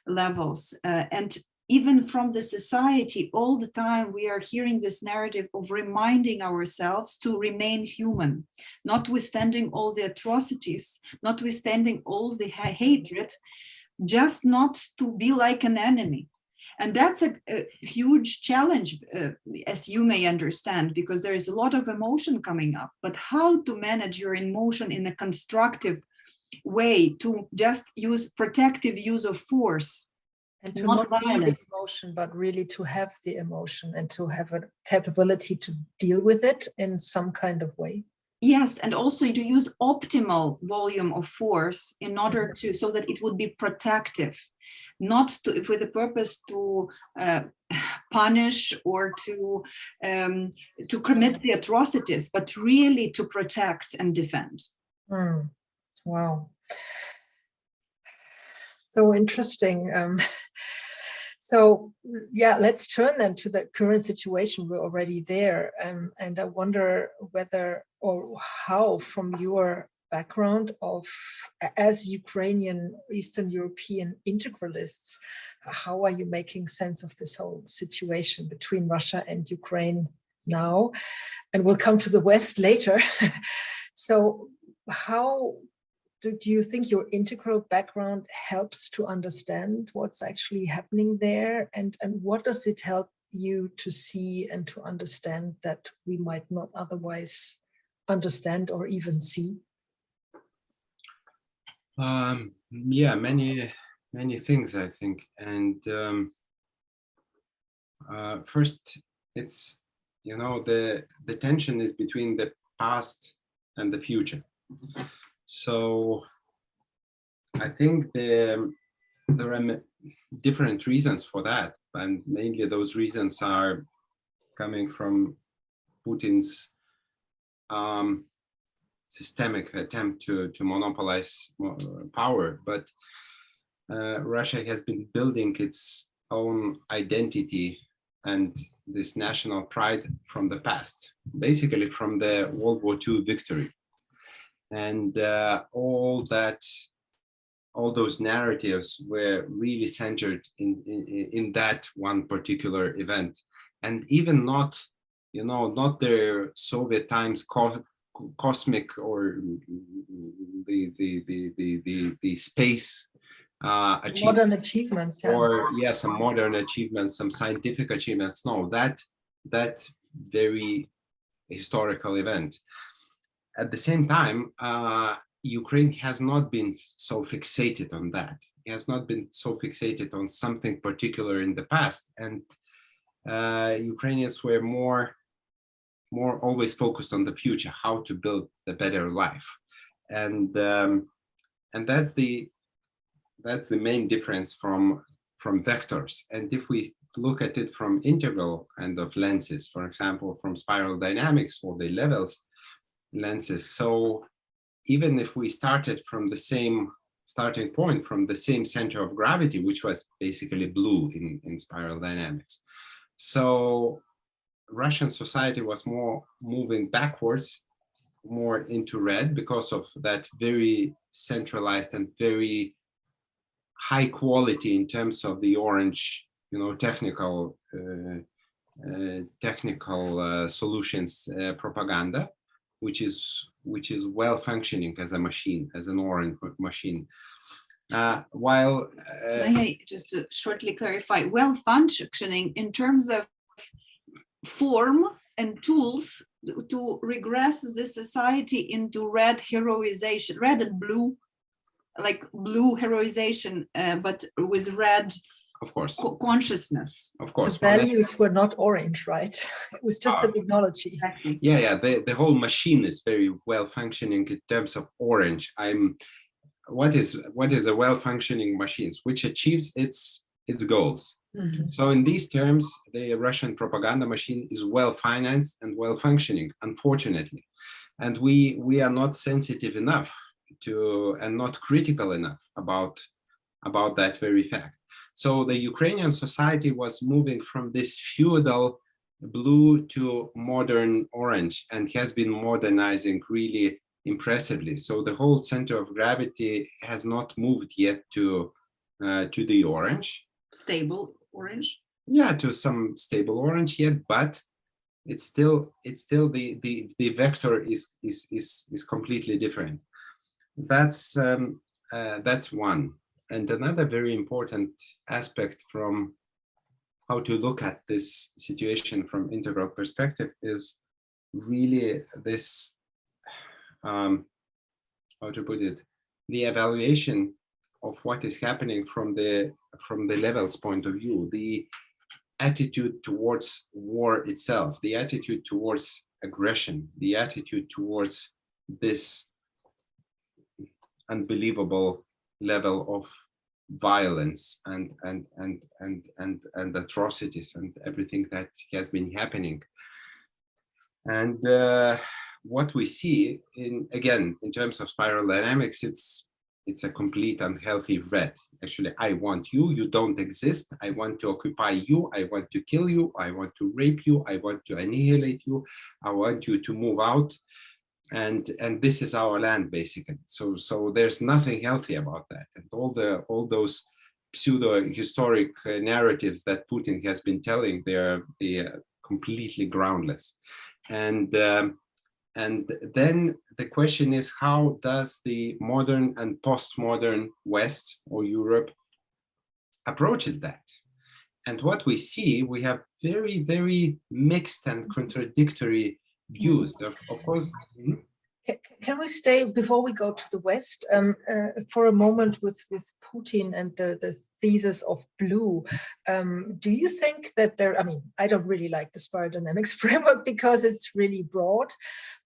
levels. And even from the society, all the time we are hearing this narrative of reminding ourselves to remain human, notwithstanding all the atrocities, notwithstanding all the hatred, just not to be like an enemy. And that's a huge challenge, as you may understand, because there is a lot of emotion coming up. But how to manage your emotion in a constructive way, to just use protective use of force. And to not be the emotion, but really to have the emotion and to have a capability to deal with it in some kind of way. Yes, and also to use optimal volume of force in order to, so that it would be protective, not to, for the purpose to punish or to commit the atrocities, but really to protect and defend. Wow. So interesting. So yeah, let's turn then to the current situation. We're already there. And I wonder whether or how, from your background of as Ukrainian Eastern European integralists, how are you making sense of this whole situation between Russia and Ukraine now? And we'll come to the West later. So how do you think your integral background helps to understand what's actually happening there? And what does it help you to see and to understand that we might not otherwise understand or even see? Yeah, many things, I think. And first, it's, you know, the tension is between the past and the future. So I think there are different reasons for that, and mainly those reasons are coming from Putin's systemic attempt to monopolize power. But Russia has been building its own identity and this national pride from the past, basically from the World War II victory. And all those narratives were really centered in that one particular event, and even not, you know, not the Soviet times cosmic or the space modern achievements, or some modern achievements, some scientific achievements. No, that very historical event. At the same time, Ukraine has not been so fixated on that. It has not been so fixated on something particular in the past, and Ukrainians were more always focused on the future, how to build a better life, and that's the main difference from vectors. And if we look at it from integral kind of lenses, for example, from spiral dynamics or the levels lenses, so even if we started from the same starting point, from the same center of gravity, which was basically blue in spiral dynamics, so Russian society was more moving backwards, more into red, because of that very centralized and very high quality in terms of the orange technical solutions propaganda, which is well functioning as a machine, as an orange machine. While may I just shortly clarify, well functioning in terms of form and tools to regress the society into red heroization, red and blue, like blue heroization, but with red, of course, consciousness. Of course, the values were not orange, right? It was just the technology. Exactly. Yeah. The whole machine is very well functioning in terms of orange. What is a well functioning machine which achieves its goals? Mm-hmm. So in these terms, the Russian propaganda machine is well financed and well functioning, unfortunately, and we are not sensitive enough to, and not critical enough about that very fact. So the Ukrainian society was moving from this feudal blue to modern orange, and has been modernizing really impressively. So the whole center of gravity has not moved yet to the orange. Stable orange. Yeah, to some stable orange yet, but it's still the vector is completely different. That's one. And another very important aspect from how to look at this situation from integral perspective is really this, how to put it, the evaluation of what is happening from the levels point of view, the attitude towards war itself, the attitude towards aggression, the attitude towards this unbelievable level of violence and atrocities and everything that has been happening. And what we see in terms of spiral dynamics, it's a complete unhealthy red. Actually, I want you, you don't exist. I want to occupy you. I want to kill you. I want to rape you. I want to annihilate you. I want you to move out. And this is our land, basically. So there's nothing healthy about that. And all those pseudo-historic narratives that Putin has been telling, they're completely groundless. And then the question is, how does the modern and postmodern West or Europe approaches that? And what we see, we have very, very mixed and contradictory views. Of course. Can we stay, before we go to the West, for a moment with Putin and the thesis of blue? Do you think that there, I mean, I don't really like the spiral dynamics framework because it's really broad,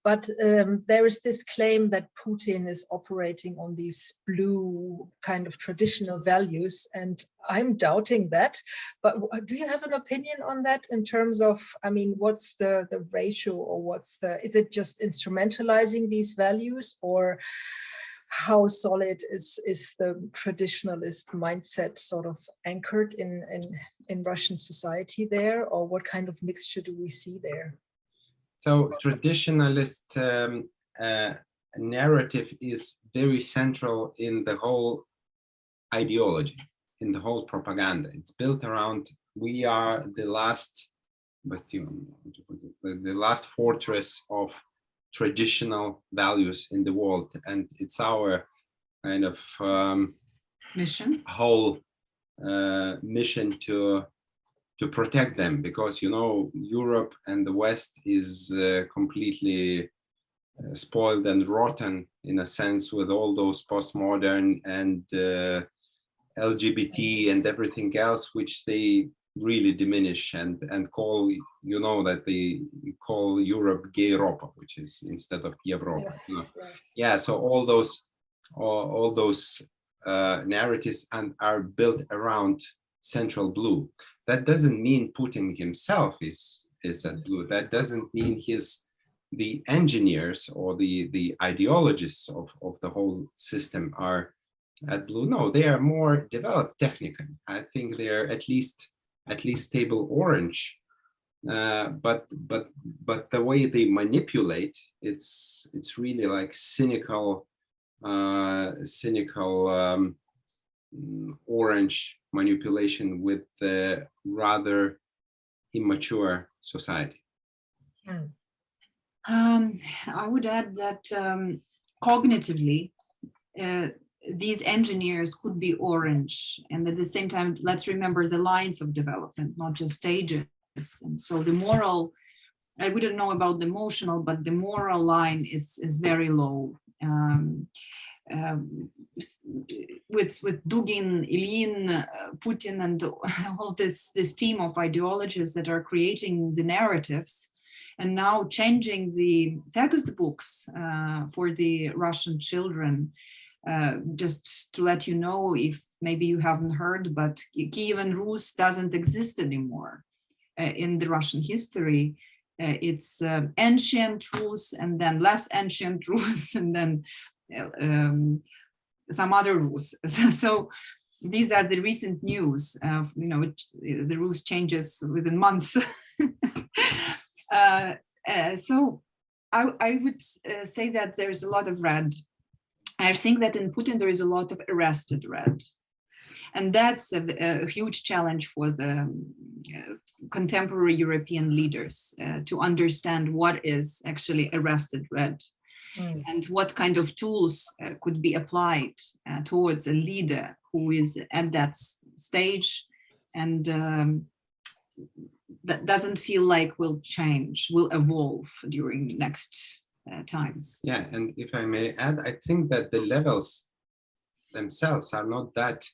but there is this claim that Putin is operating on these blue kind of traditional values, and I'm doubting that. But do you have an opinion on that in terms of, I mean, what's the ratio, or is it just instrumentalizing these values, or how solid is the traditionalist mindset sort of anchored in Russian society there, or what kind of mixture do we see there? So traditionalist narrative is very central in the whole ideology, in the whole propaganda. It's built around, we are the last bastion, the last fortress of traditional values in the world, and it's our kind of mission, whole mission to protect them, because Europe and the West is completely spoiled and rotten in a sense, with all those postmodern and LGBT and everything else, which they really diminish and call, that they call Europe gay Europa, which is instead of Europa. Yes. Yeah, so all those narratives are built around central blue. That doesn't mean Putin himself is at blue. That doesn't mean the engineers or the ideologists of the whole system are at blue. No, they are more developed technically. I think they're at least stable orange. But the way they manipulate, it's really like cynical orange manipulation with the rather immature society? I would add that cognitively, these engineers could be orange, and at the same time, let's remember the lines of development, not just stages. And so the moral, we don't know about the emotional, but the moral line is very low. With Dugin, Ilyin, Putin, and all this team of ideologists that are creating the narratives, and now changing the textbooks for the Russian children. Just to let you know, if maybe you haven't heard, but Kiev and Rus doesn't exist anymore in the Russian history. It's ancient Rus, and then less ancient Rus, and then some other Rus. So these are the recent news. The Rus changes within months. So I would say that there's a lot of red. I think that in Putin there is a lot of arrested red. And that's a huge challenge for the contemporary European leaders to understand what is actually arrested red and what kind of tools could be applied towards a leader who is at that stage and that doesn't feel like will change, will evolve during next times. Yeah, and if I may add, I think that the levels themselves are not that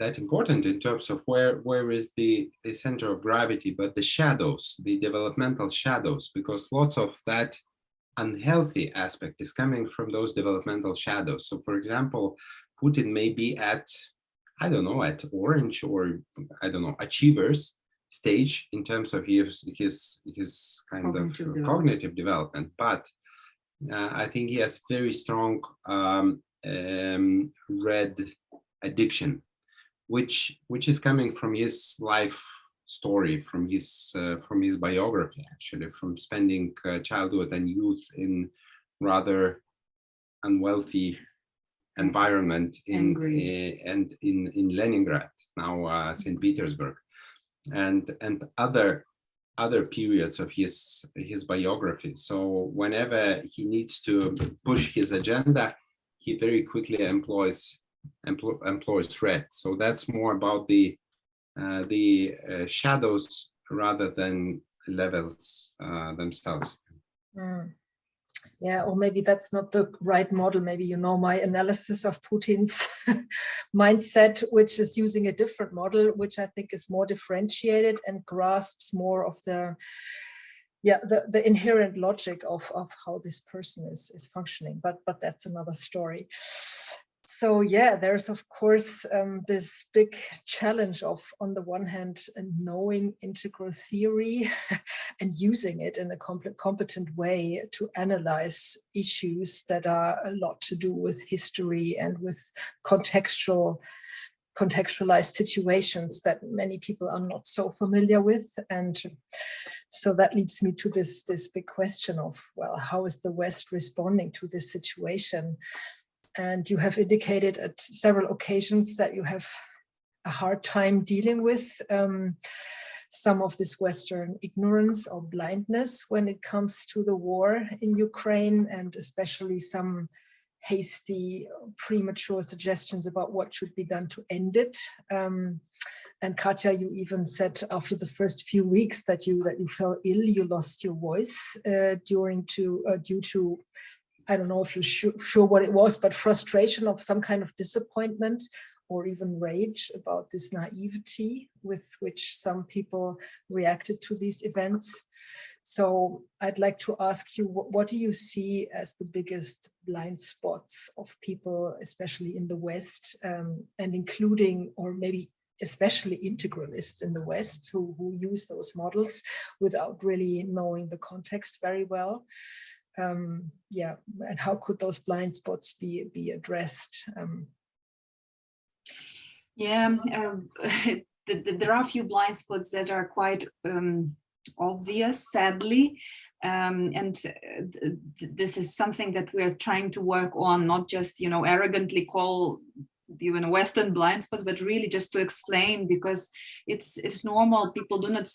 important in terms of where is the center of gravity, but the shadows, the developmental shadows, because lots of that unhealthy aspect is coming from those developmental shadows. So for example, Putin may be at, I don't know, at orange or I don't know, achievers stage in terms of his kind of cognitive development, but I think he has very strong red addiction, which is coming from his life story, from his biography, actually, from spending childhood and youth in rather unwealthy environment in Leningrad, now St. Petersburg, and other periods of his biography. So whenever he needs to push his agenda, he very quickly employs red. So that's more about the shadows rather than levels themselves. Yeah, or maybe that's not the right model. Maybe you know my analysis of Putin's mindset, which is using a different model, which I think is more differentiated and grasps more of the inherent logic of how this person is functioning. But that's another story. So yeah, there's of course this big challenge of, on the one hand, knowing integral theory and using it in a competent way to analyze issues that are a lot to do with history and with contextualized situations that many people are not so familiar with. And so that leads me to this big question of, well, how is the West responding to this situation? And you have indicated at several occasions that you have a hard time dealing with some of this Western ignorance or blindness when it comes to the war in Ukraine, and especially some hasty, premature suggestions about what should be done to end it. And Katya, you even said after the first few weeks that you felt ill, you lost your voice due to, I don't know if you're sure what it was, but frustration of some kind of disappointment or even rage about this naivety with which some people reacted to these events. So I'd like to ask you, what do you see as the biggest blind spots of people, especially in the West, and including, or maybe especially integralists in the West who use those models without really knowing the context very well? And how could those blind spots be addressed? There are a few blind spots that are quite obvious, sadly, and this is something that we are trying to work on, not just arrogantly call even Western blind spot, but really just to explain, because it's normal. People do not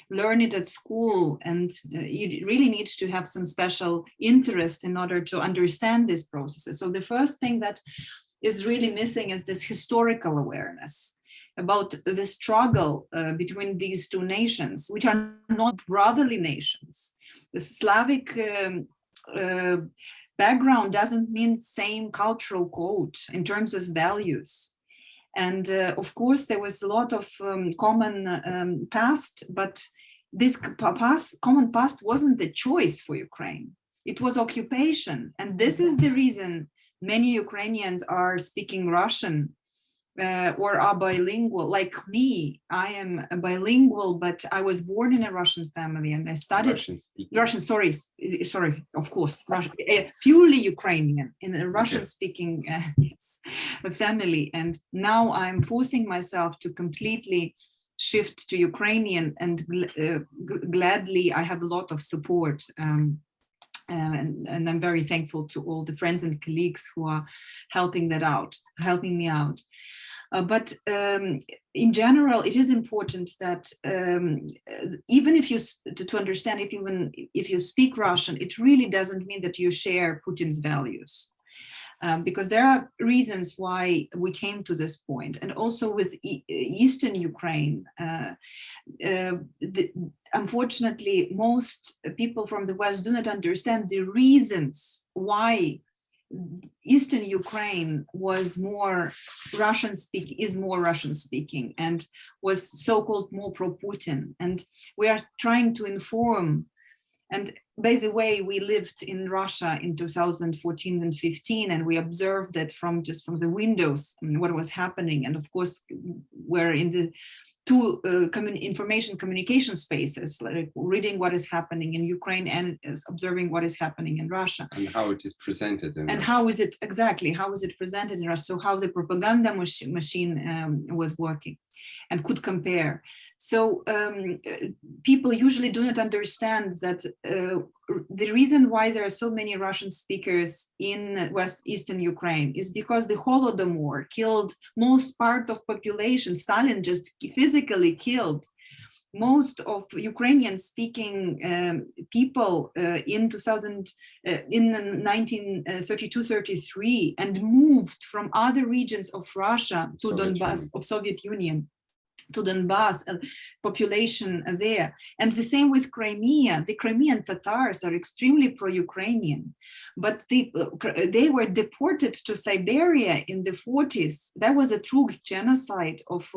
learn it at school, and you really need to have some special interest in order to understand these processes. So the first thing that is really missing is this historical awareness about the struggle between these two nations, which are not brotherly nations. The Slavic background doesn't mean same cultural code in terms of values. And of course, there was a lot of common past, but this common past wasn't the choice for Ukraine. It was occupation. And this is the reason many Ukrainians are speaking Russian or are bilingual. Like me, I am a bilingual, but I was born in a Russian family and I studied Russian, sorry, of course, Russian, purely Ukrainian in a Russian-speaking family. And now I'm forcing myself to completely shift to Ukrainian, and gladly I have a lot of support. And I'm very thankful to all the friends and colleagues who are helping me out. But in general, it is important that even if you, to understand it, even if you speak Russian, it really doesn't mean that you share Putin's values. Because there are reasons why we came to this point. And also with Eastern Ukraine, unfortunately, most people from the West do not understand the reasons why Eastern Ukraine was more Russian speaking and was so-called more pro-Putin. And we are trying to inform. And by the way, we lived in Russia in 2014 and 15, and we observed that from the windows what was happening. And of course, we're in the two information communication spaces, like reading what is happening in Ukraine and observing what is happening in Russia. And how it is presented in Russia. How is it presented in Russia? So how the propaganda machine was working and could compare. So people usually do not understand that the reason why there are so many Russian speakers in Eastern Ukraine is because the Holodomor killed most part of population. Stalin just physically killed most of Ukrainian-speaking people in 1932-33, and moved from other regions of Russia to Donbass, of Soviet Union, to Donbass, population there. And the same with Crimea. The Crimean Tatars are extremely pro-Ukrainian, but they were deported to Siberia in the 40s. That was a true genocide of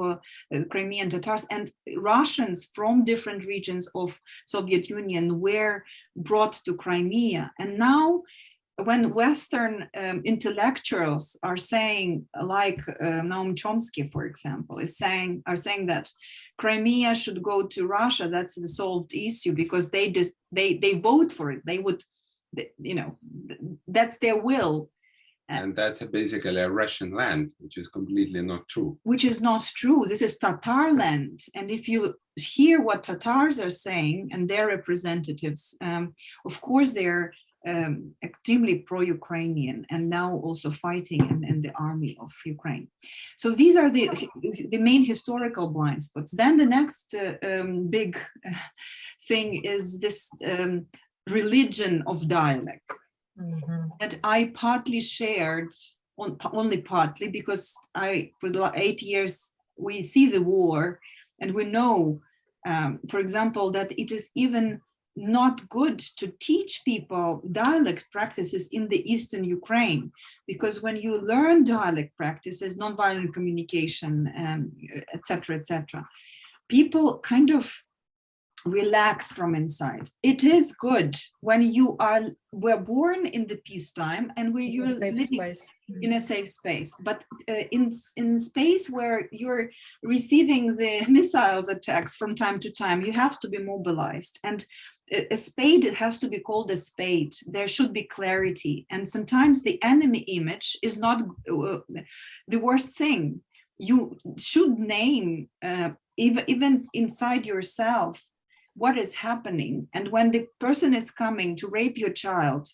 Crimean Tatars, and Russians from different regions of Soviet Union were brought to Crimea. And now, when Western intellectuals are saying, like Noam Chomsky, for example, are saying that Crimea should go to Russia, that's the solved issue because they vote for it. They would, that's their will. And that's basically a Russian land, which is completely not true. Which is not true. This is Tatar land. And if you hear what Tatars are saying and their representatives, of course, they're extremely pro-Ukrainian and now also fighting in the army of Ukraine. So these are the main historical blind spots. Then the next big thing is this religion of dialect that I partly shared, only partly, because for the 8 years we see the war and we know, for example, that it is even not good to teach people dialect practices in the Eastern Ukraine, because when you learn dialect practices, nonviolent communication, etc., people kind of relax from inside. It is good when we're born in the peacetime and you're living in a safe space, but in space where you're receiving the missiles attacks from time to time, you have to be mobilized. And a spade, it has to be called a spade. There should be clarity. And sometimes the enemy image is not the worst thing. You should name, even inside yourself, what is happening. And when the person is coming to rape your child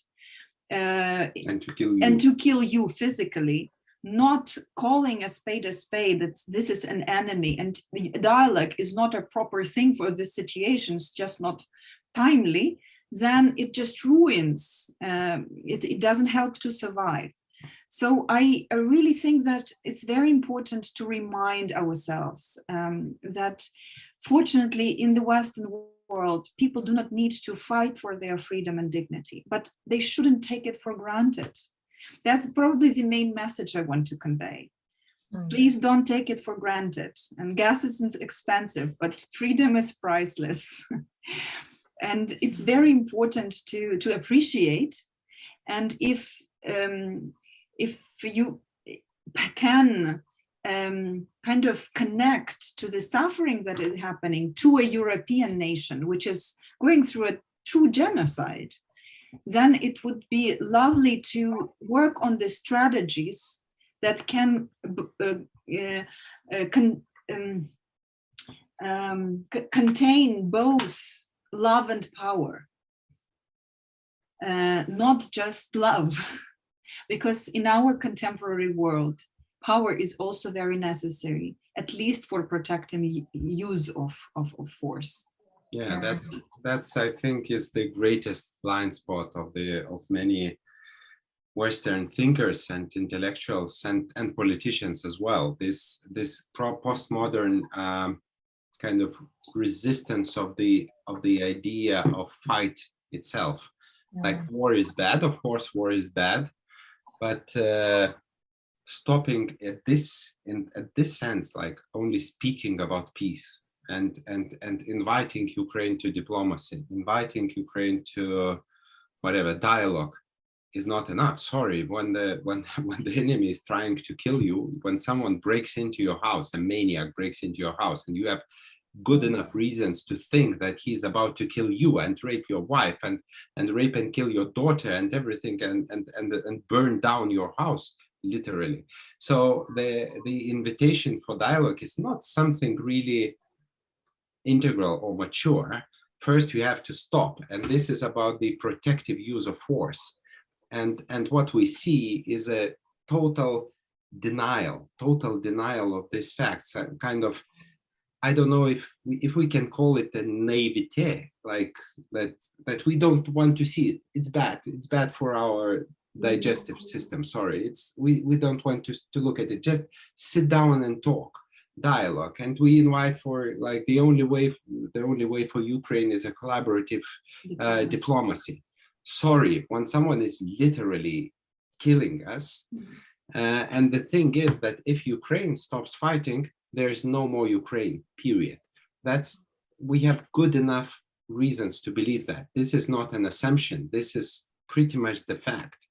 and to kill you physically, not calling a spade, that this is an enemy, and the dialogue is not a proper thing for this situation, it's just not timely, then it just ruins, it doesn't help to survive. So I really think that it's very important to remind ourselves that fortunately in the Western world, people do not need to fight for their freedom and dignity, but they shouldn't take it for granted. That's probably the main message I want to convey. Please don't take it for granted. And gas isn't expensive, but freedom is priceless. And it's very important to appreciate. And if you can kind of connect to the suffering that is happening to a European nation, which is going through a true genocide, then it would be lovely to work on the strategies that can contain both love and power, not just love, because in our contemporary world, power is also very necessary, at least for protecting use of force. Yeah, that's I think is the greatest blind spot of many Western thinkers and intellectuals and politicians as well. This postmodern kind of resistance of the idea of fight itself. Yeah. Like war is bad, of course, war is bad, but stopping at this sense, like only speaking about peace. And inviting Ukraine to diplomacy, inviting Ukraine to whatever dialogue is not enough. Sorry, when the enemy is trying to kill you, when someone breaks into your house, a maniac breaks into your house, and you have good enough reasons to think that he's about to kill you and rape your wife and rape and kill your daughter and everything and burn down your house, literally. So the invitation for dialogue is not something really integral or mature. First, you have to stop, and this is about the protective use of force. And what we see is a total denial of these facts. Kind of, I don't know if we can call it a naivete, like that we don't want to see it. It's bad. It's bad for our digestive system. Sorry, we don't want to look at it. Just sit down and talk. Dialogue, and we invite for like the only way for Ukraine is a collaborative diplomacy. Sorry, when someone is literally killing us, and the thing is that if Ukraine stops fighting, there is no more Ukraine, period. We have good enough reasons to believe that. This is not an assumption. This is pretty much the fact.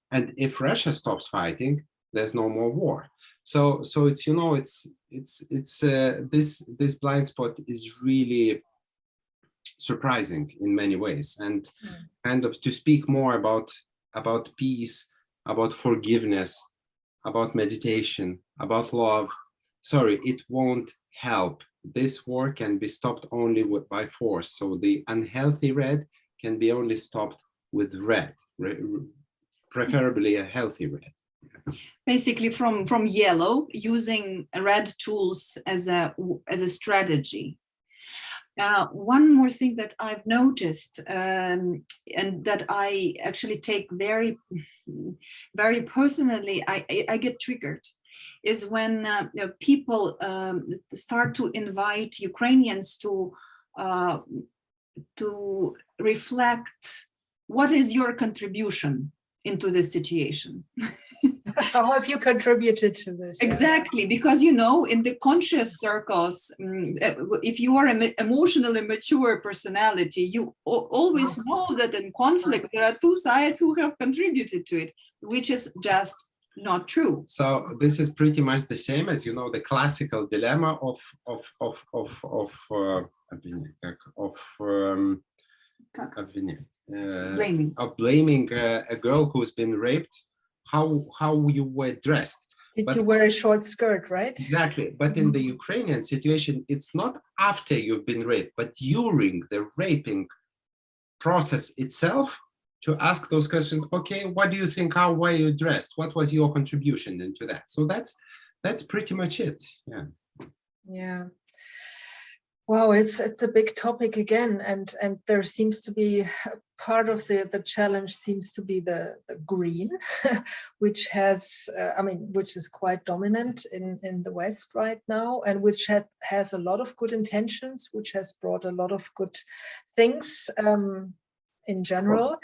And if Russia stops fighting, there's no more war. So it's, you know, this blind spot is really surprising in many ways, and kind of to speak more about peace, about forgiveness, about meditation, about love. Sorry, it won't help. This war can be stopped only by force. So the unhealthy red can be only stopped with red, preferably a healthy red. Basically from yellow, using red tools as a strategy. One more thing that I've noticed, and that I actually take very, very personally, I get triggered, is when people start to invite Ukrainians to reflect what is your contribution into this situation. How have you contributed to this? Exactly, because, you know, in the conscious circles, if you are an emotionally mature personality, you always know that in conflict there are two sides who have contributed to it, which is just not true. So this is pretty much the same as, you know, the classical dilemma of blaming a girl who's been raped. How you were dressed. Did you wear a short skirt, right? Exactly. But in the Ukrainian situation, it's not after you've been raped, but during the raping process itself, to ask those questions. Okay, what do you think? How were you dressed? What was your contribution into that? So that's pretty much it. Yeah. Yeah. Wow, it's a big topic again, and there seems to be part of the challenge seems to be the green, which has which is quite dominant in the West right now, and which has a lot of good intentions, which has brought a lot of good things in general,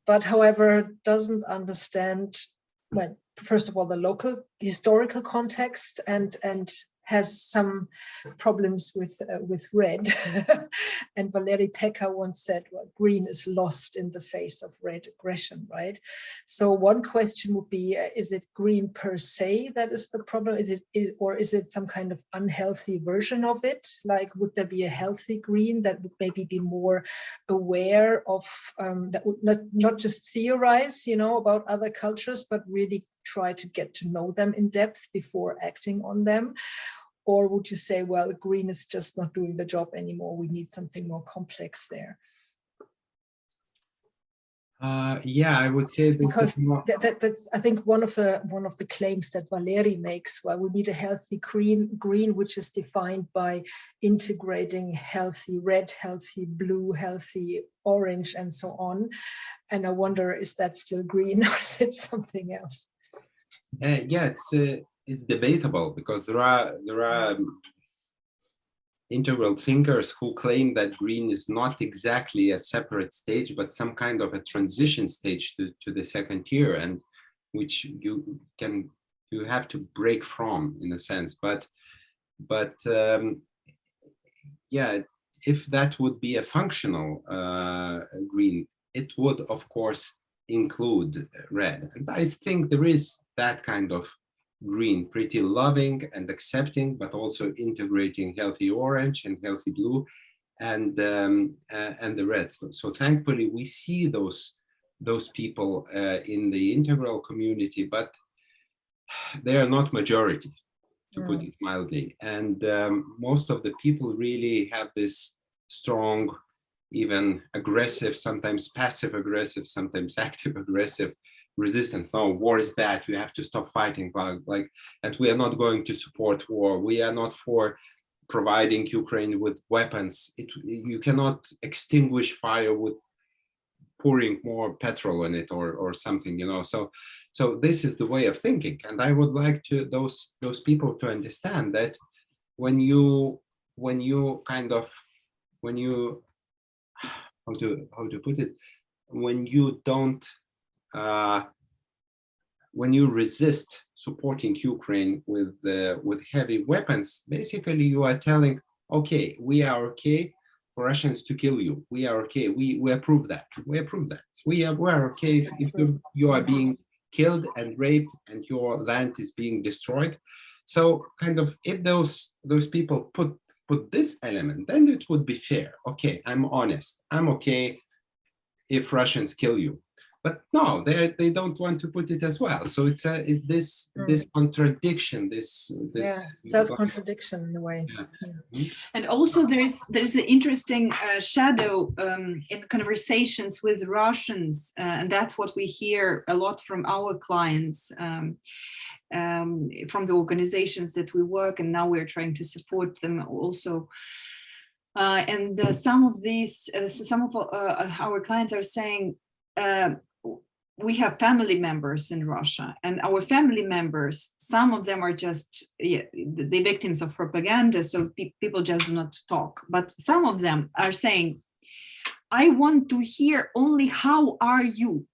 but however doesn't understand, well, first of all, the local historical context, and has some problems with red. And Valery Pekar once said, well, green is lost in the face of red aggression, right? So one question would be, is it green per se that is the problem? Or is it some kind of unhealthy version of it? Like, would there be a healthy green that would maybe be more aware of, that would not just theorize, about other cultures, but really try to get to know them in depth before acting on them? Or would you say, well, green is just not doing the job anymore, we need something more complex there? Yeah, I would say because that's I think one of the claims that Valery makes. Well, we need a healthy green, which is defined by integrating healthy red, healthy blue, healthy orange, and so on. And I wonder, is that still green, or is it something else? Yeah, it's debatable, because there are integral thinkers who claim that green is not exactly a separate stage, but some kind of a transition stage to the second tier, and which you have to break from, in a sense. But yeah, if that would be a functional green, it would of course include red. And I think there is that kind of green, pretty loving and accepting, but also integrating healthy orange and healthy blue, and the red. So thankfully we see those people in the integral community, but they are not majority, to put it mildly. And most of the people really have this strong, even aggressive, sometimes passive aggressive, sometimes active aggressive resistance. No, war is bad, we have to stop fighting, and we are not going to support war. We are not for providing Ukraine with weapons. You cannot extinguish fire with pouring more petrol on it or something, So this is the way of thinking. And I would like to those people to understand that when you how to put it, when you don't when you resist supporting Ukraine with heavy weapons, basically you are telling, okay, we are okay for Russians to kill you. We are okay. We approve that. We approve that. We are okay if you are being killed and raped and your land is being destroyed. So kind of, if those people put this element, then it would be fair. Okay, I'm honest. I'm okay if Russians kill you. But no, they don't want to put it as well. So it's this contradiction, this self-contradiction in a way. Yeah. And also there's an interesting shadow in conversations with Russians, and that's what we hear a lot from our clients, from the organizations that we work, and now we're trying to support them also. Some of our clients are saying, we have family members in Russia, and our family members, some of them are just the victims of propaganda, so people just do not talk. But some of them are saying, I want to hear only how are you.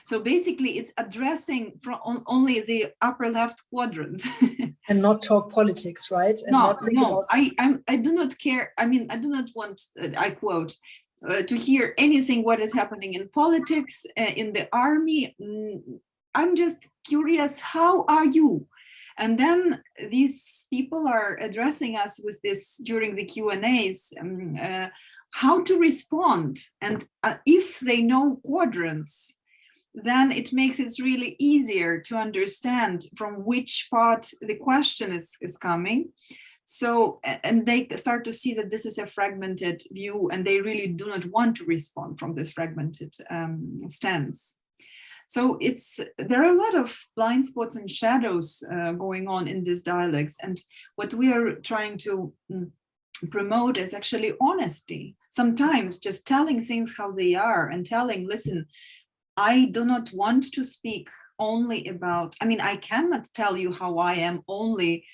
So basically it's addressing from only the upper left quadrant. And not talk politics, right? And I do not care. I mean, I do not want, I quote, to hear anything what is happening in politics, in the army. I'm just curious, how are you? And then these people are addressing us with this during the Q&As, how to respond. And if they know quadrants, then it makes it really easier to understand from which part the question is coming. So, and they start to see that this is a fragmented view, and they really do not want to respond from this fragmented stance. So there are a lot of blind spots and shadows going on in these dialects, and what we are trying to promote is actually honesty. Sometimes just telling things how they are and telling, listen, I do not want to speak only about, I mean, I cannot tell you how I am only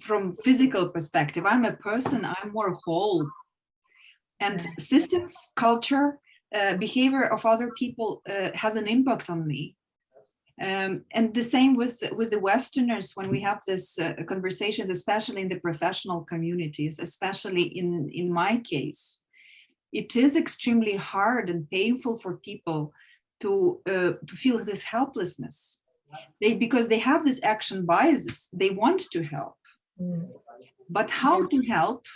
from physical perspective. I'm a person, I'm more whole. And systems, culture, behavior of other people has an impact on me. And the same with the Westerners, when we have this conversations, especially in the professional communities, especially in my case, it is extremely hard and painful for people to feel this helplessness. Because they have this action biases, they want to help. But how to help,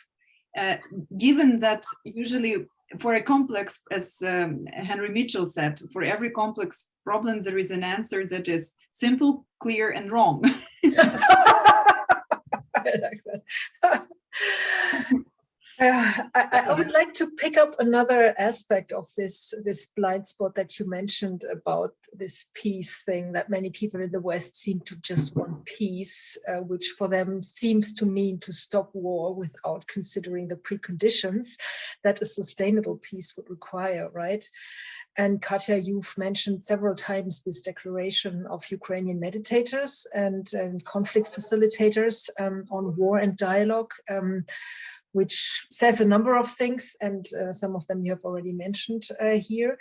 given that usually for a complex, as Henry Mitchell said, for every complex problem, there is an answer that is simple, clear, and wrong. I like that. I would like to pick up another aspect of this blind spot that you mentioned about this peace thing, that many people in the West seem to just want peace, which for them seems to mean to stop war without considering the preconditions that a sustainable peace would require, right? And Katya, you've mentioned several times this declaration of Ukrainian meditators and conflict facilitators on war and dialogue, which says a number of things, and some of them you have already mentioned here.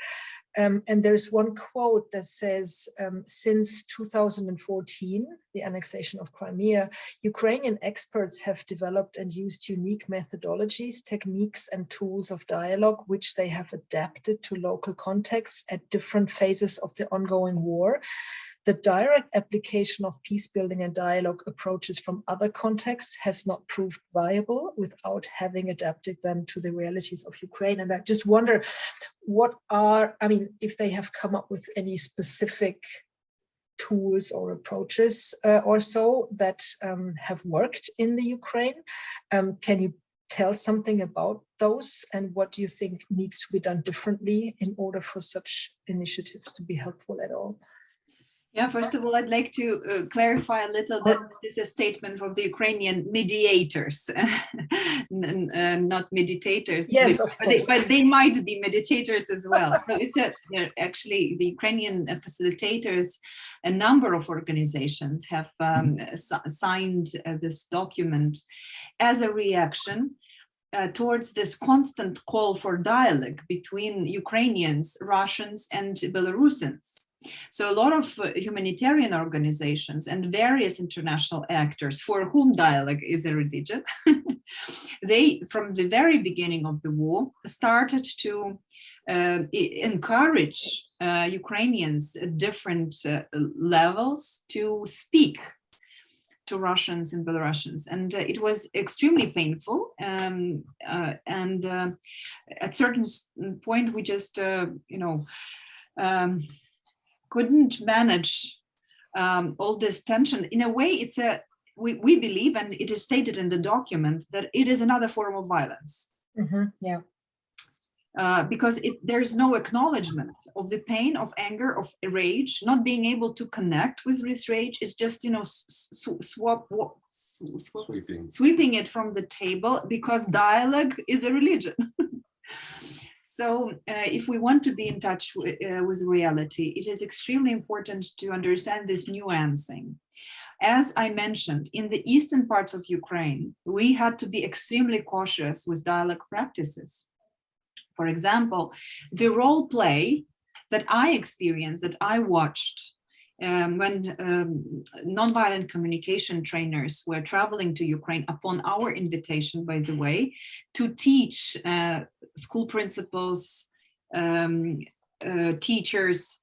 And there's one quote that says, since 2014, the annexation of Crimea, Ukrainian experts have developed and used unique methodologies, techniques, and tools of dialogue, which they have adapted to local contexts at different phases of the ongoing war. The direct application of peace building and dialogue approaches from other contexts has not proved viable without having adapted them to the realities of Ukraine. And I just wonder if they have come up with any specific tools or approaches or so that have worked in the Ukraine. Can you tell something about those, and what do you think needs to be done differently in order for such initiatives to be helpful at all? Yeah, first of all, I'd like to clarify a little that this is a statement of the Ukrainian mediators, not meditators. Yes, of course. But they might be meditators as well. So it's actually the Ukrainian facilitators, a number of organizations have signed this document as a reaction towards this constant call for dialogue between Ukrainians, Russians, and Belarusians. So a lot of humanitarian organizations and various international actors for whom dialogue is a religion, they, from the very beginning of the war, started to encourage Ukrainians at different levels to speak to Russians and Belarusians. And it was extremely painful. And at certain point, we just, couldn't manage all this tension. In a way, we believe, and it is stated in the document, that it is another form of violence. Mm-hmm. Yeah. Because there's no acknowledgement of the pain, of anger, of rage. Not being able to connect with this rage is just, sweeping it from the table, because dialogue is a religion. So if we want to be in touch with reality, it is extremely important to understand this nuancing. As I mentioned, in the eastern parts of Ukraine, we had to be extremely cautious with dialogue practices. For example, the role play that I experienced, that I watched when nonviolent communication trainers were traveling to Ukraine upon our invitation, by the way, to teach school principals, teachers,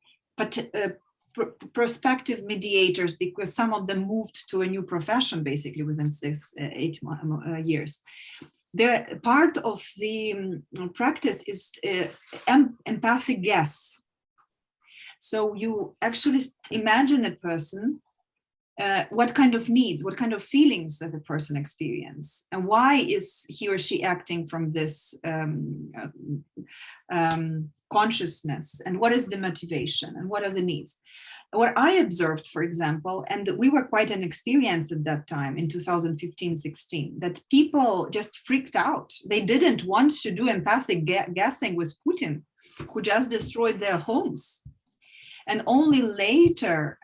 prospective mediators, because some of them moved to a new profession basically within 6-8 years. The part of the practice is empathic guess. So you actually imagine a person what kind of needs, what kind of feelings that the person experience, and why is he or she acting from this consciousness, and what is the motivation, and what are the needs. What I observed, for example, and we were quite inexperienced at that time in 2015-16, that people just freaked out. They didn't want to do empathic guessing with Putin, who just destroyed their homes. And only later,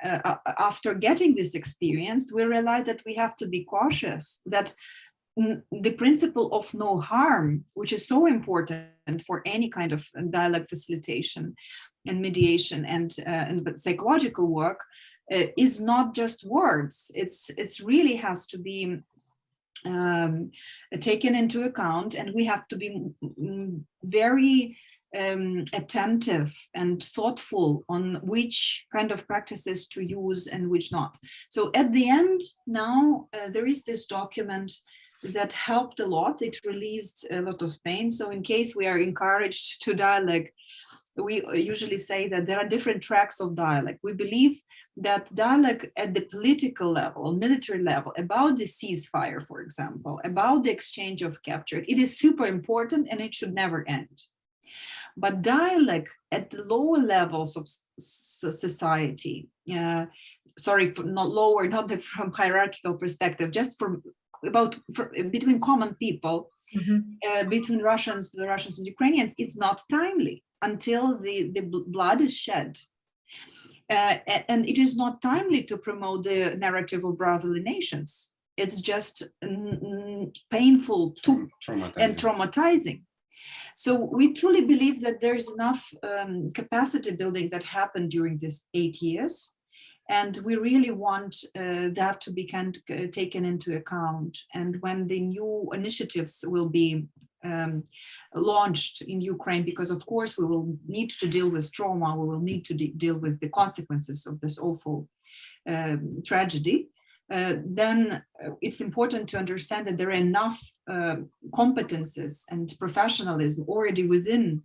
after getting this experience, we realized that we have to be cautious, that the principle of no harm, which is so important for any kind of dialogue facilitation and mediation and psychological work, is not just words. It's really has to be taken into account, and we have to be very attentive and thoughtful on which kind of practices to use and which not. So at the end, now there is this document that helped a lot. It released a lot of pain. So in case we are encouraged to dialogue, we usually say that there are different tracks of dialogue. We believe that dialogue at the political level, military level, about the ceasefire, for example, about the exchange of captured, it is super important and it should never end. But dialogue at the lower levels of society, not lower, not from hierarchical perspective, just between common people, between the Russians and Ukrainians, it's not timely until the blood is shed. And it is not timely to promote the narrative of brotherly nations. It's just painful and traumatizing. So we truly believe that there is enough capacity building that happened during these 8 years. And we really want that to be taken into account. And when the new initiatives will be launched in Ukraine, because of course we will need to deal with trauma, we will need to deal with the consequences of this awful tragedy, then it's important to understand that there are enough competences and professionalism already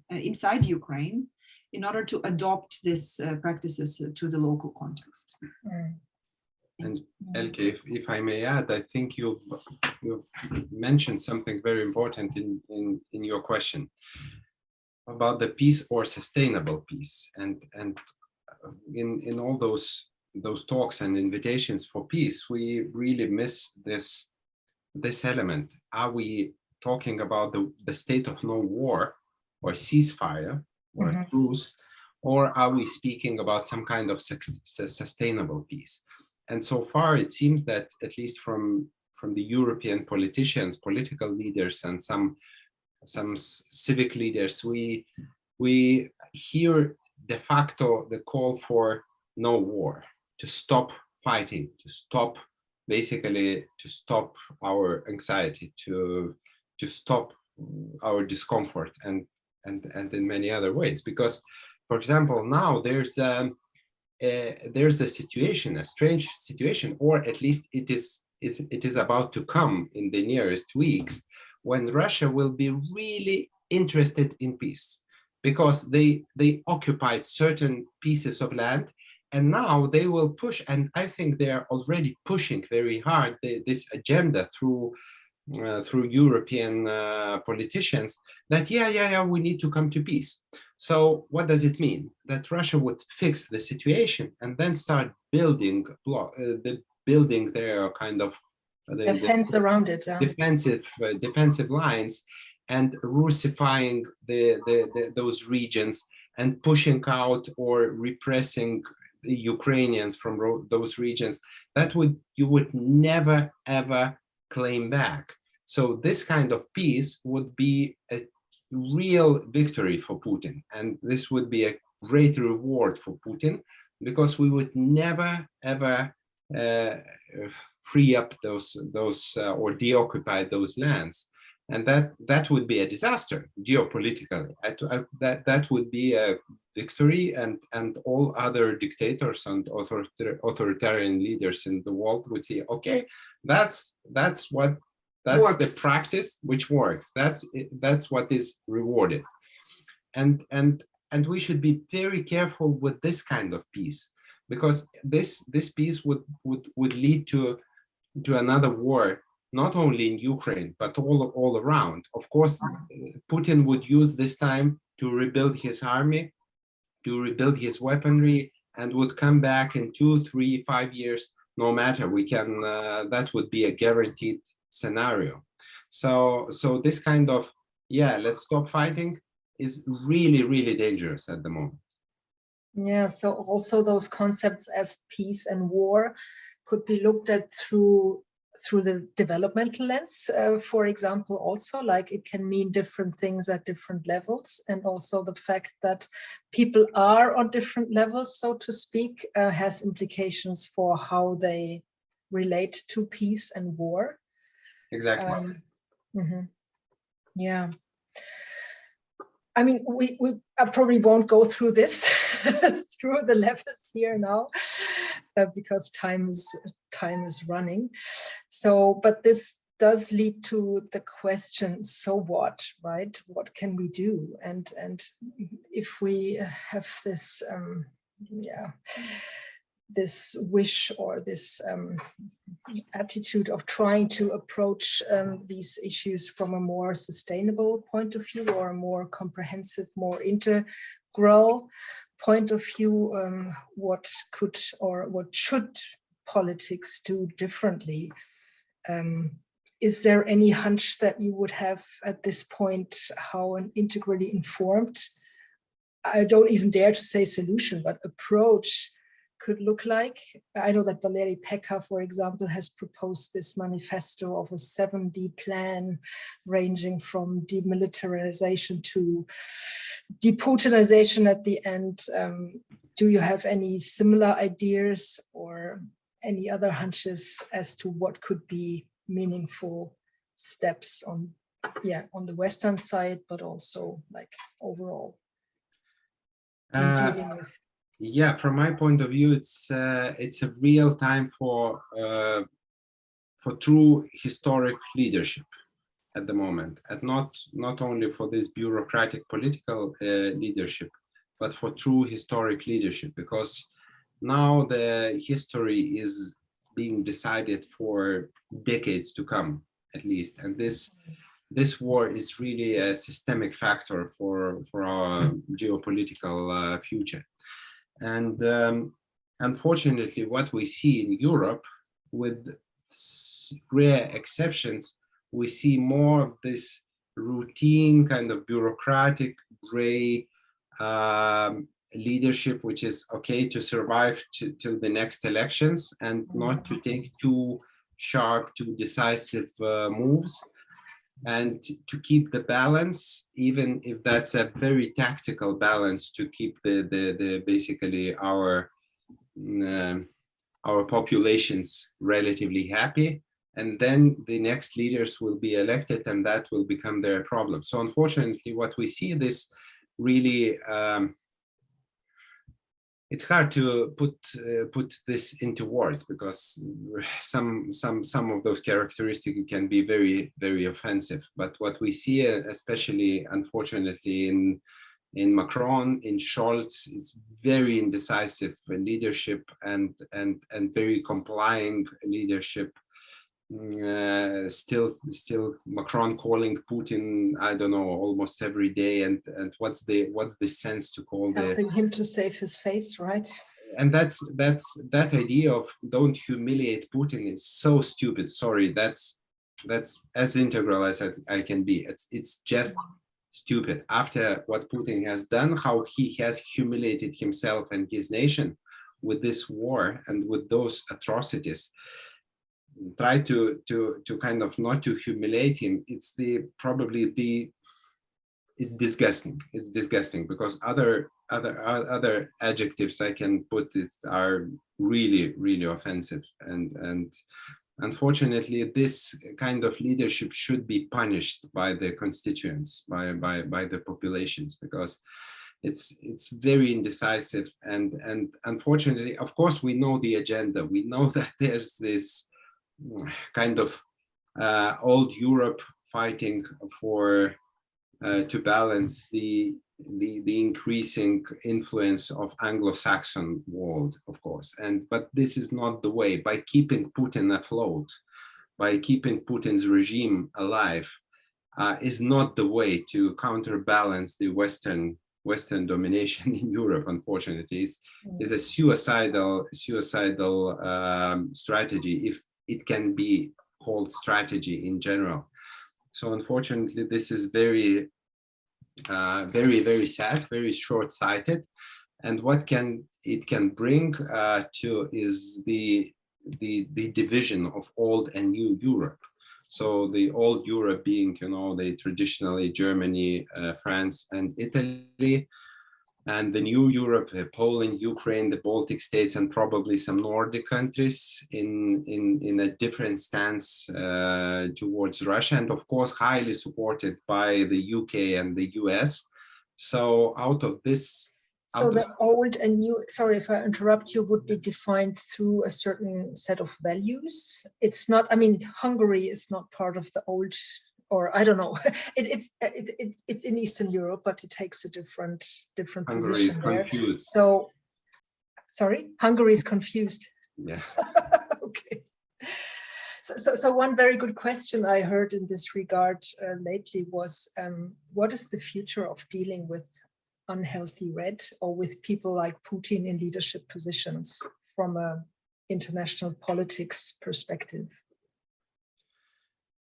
inside Ukraine in order to adopt these practices to the local context. And Elke, if I may add, I think you've mentioned something very important in your question about the peace or sustainable peace. And in all those talks and invitations for peace, we really miss this element. Are we talking about the state of no war or ceasefire or a truce, or are we speaking about some kind of sustainable peace? And so far, it seems that at least from the European politicians, political leaders, and some civic leaders, we hear de facto the call for no war, to stop fighting, to stop our anxiety, to stop our discomfort, and in many other ways. Because, for example, now there's a situation, a strange situation, or at least it is about to come in the nearest weeks, when Russia will be really interested in peace, because they occupied certain pieces of land, and now they will push, and I think they are already pushing very hard this agenda through European politicians, that we need to come to peace. So what does it mean? That Russia would fix the situation and then start building their kind of defense around it, defensive lines, and Russifying those regions and pushing out or repressing the Ukrainians from those regions. You would never ever claim back. So this kind of peace would be a real victory for Putin, and this would be a great reward for Putin, because we would never ever free up those or deoccupy those lands, and that would be a disaster geopolitically. That would be a victory, and all other dictators and authoritarian leaders in the world would say, okay, that's the practice which works. That's what is rewarded, and we should be very careful with this kind of peace, because this peace would lead to another war, not only in Ukraine, but all around. Of course, Putin would use this time to rebuild his army, to rebuild his weaponry, and would come back in 2, 3, 5 years, no matter. We can, that would be a guaranteed scenario. So this kind of, let's stop fighting is really, really dangerous at the moment. Yeah, so also those concepts as peace and war could be looked at through the developmental lens, for example, also, like it can mean different things at different levels, and also the fact that people are on different levels, so to speak, has implications for how they relate to peace and war. Exactly. Yeah. I mean, we probably won't go through this through the levels here now, because time is running. So, but this does lead to the question: so what, right? What can we do? And if we have this, this wish or this attitude of trying to approach these issues from a more sustainable point of view, or a more comprehensive, more integral point of view, what could or what should politics do differently? Is there any hunch that you would have at this point how an integrally informed, I don't even dare to say solution, but approach could look like? I know that Valery Pekka, for example, has proposed this manifesto of a 7D plan ranging from demilitarization to deputinization at the end. Do you have any similar ideas or any other hunches as to what could be meaningful steps on the Western side, but also like overall in dealing with? Yeah, from my point of view, it's a real time for true historic leadership at the moment, and not only for this bureaucratic political leadership, but for true historic leadership, because now the history is being decided for decades to come, at least, and this war is really a systemic factor for our geopolitical future. And unfortunately, what we see in Europe, with rare exceptions, we see more of this routine kind of bureaucratic gray leadership, which is okay to survive till the next elections and not to take too sharp, too decisive moves, and to keep the balance, even if that's a very tactical balance, to keep the basically our populations relatively happy, and then the next leaders will be elected, and that will become their problem. So unfortunately, what we see, this really it's hard to put this into words, because some of those characteristics can be very, very offensive. But what we see, especially unfortunately in Macron, in Scholz, it's very indecisive leadership and very complying leadership. Still Macron calling Putin, I don't know, almost every day, and what's the sense to call helping him to save his face, right? And that idea of don't humiliate Putin is so stupid. Sorry, that's as integral as I can be. It's just stupid. After what Putin has done, how he has humiliated himself and his nation with this war and with those atrocities, try to kind of not to humiliate him. It's it's disgusting. It's disgusting, because other adjectives I can put it are really, really offensive, and unfortunately this kind of leadership should be punished by the constituents, by the populations, because it's very indecisive, and unfortunately, of course, we know the agenda. We know that there's this kind of old Europe fighting for to balance the the increasing influence of Anglo-Saxon world, of course. But this is not the way. By keeping Putin afloat, by keeping Putin's regime alive, is not the way to counterbalance the Western domination in Europe. Unfortunately, is a suicidal strategy, if it can be called strategy in general. So unfortunately, this is very sad, very short-sighted, and what it can bring to is the division of old and new Europe. So the old Europe being, the traditionally Germany, France, and Italy, and the new Europe, Poland, Ukraine, the Baltic states, and probably some Nordic countries in a different stance towards Russia, and of course highly supported by the UK and the US. So out of this, so the old and new, sorry if I interrupt you, would be defined through a certain set of values. It's not, I mean, Hungary is not part of the old, or I don't know, it's in Eastern Europe, but it takes a different position there. Confused. So, sorry, Hungary is confused. Yeah. Okay. So one very good question I heard in this regard lately was, what is the future of dealing with unhealthy red, or with people like Putin in leadership positions from an international politics perspective?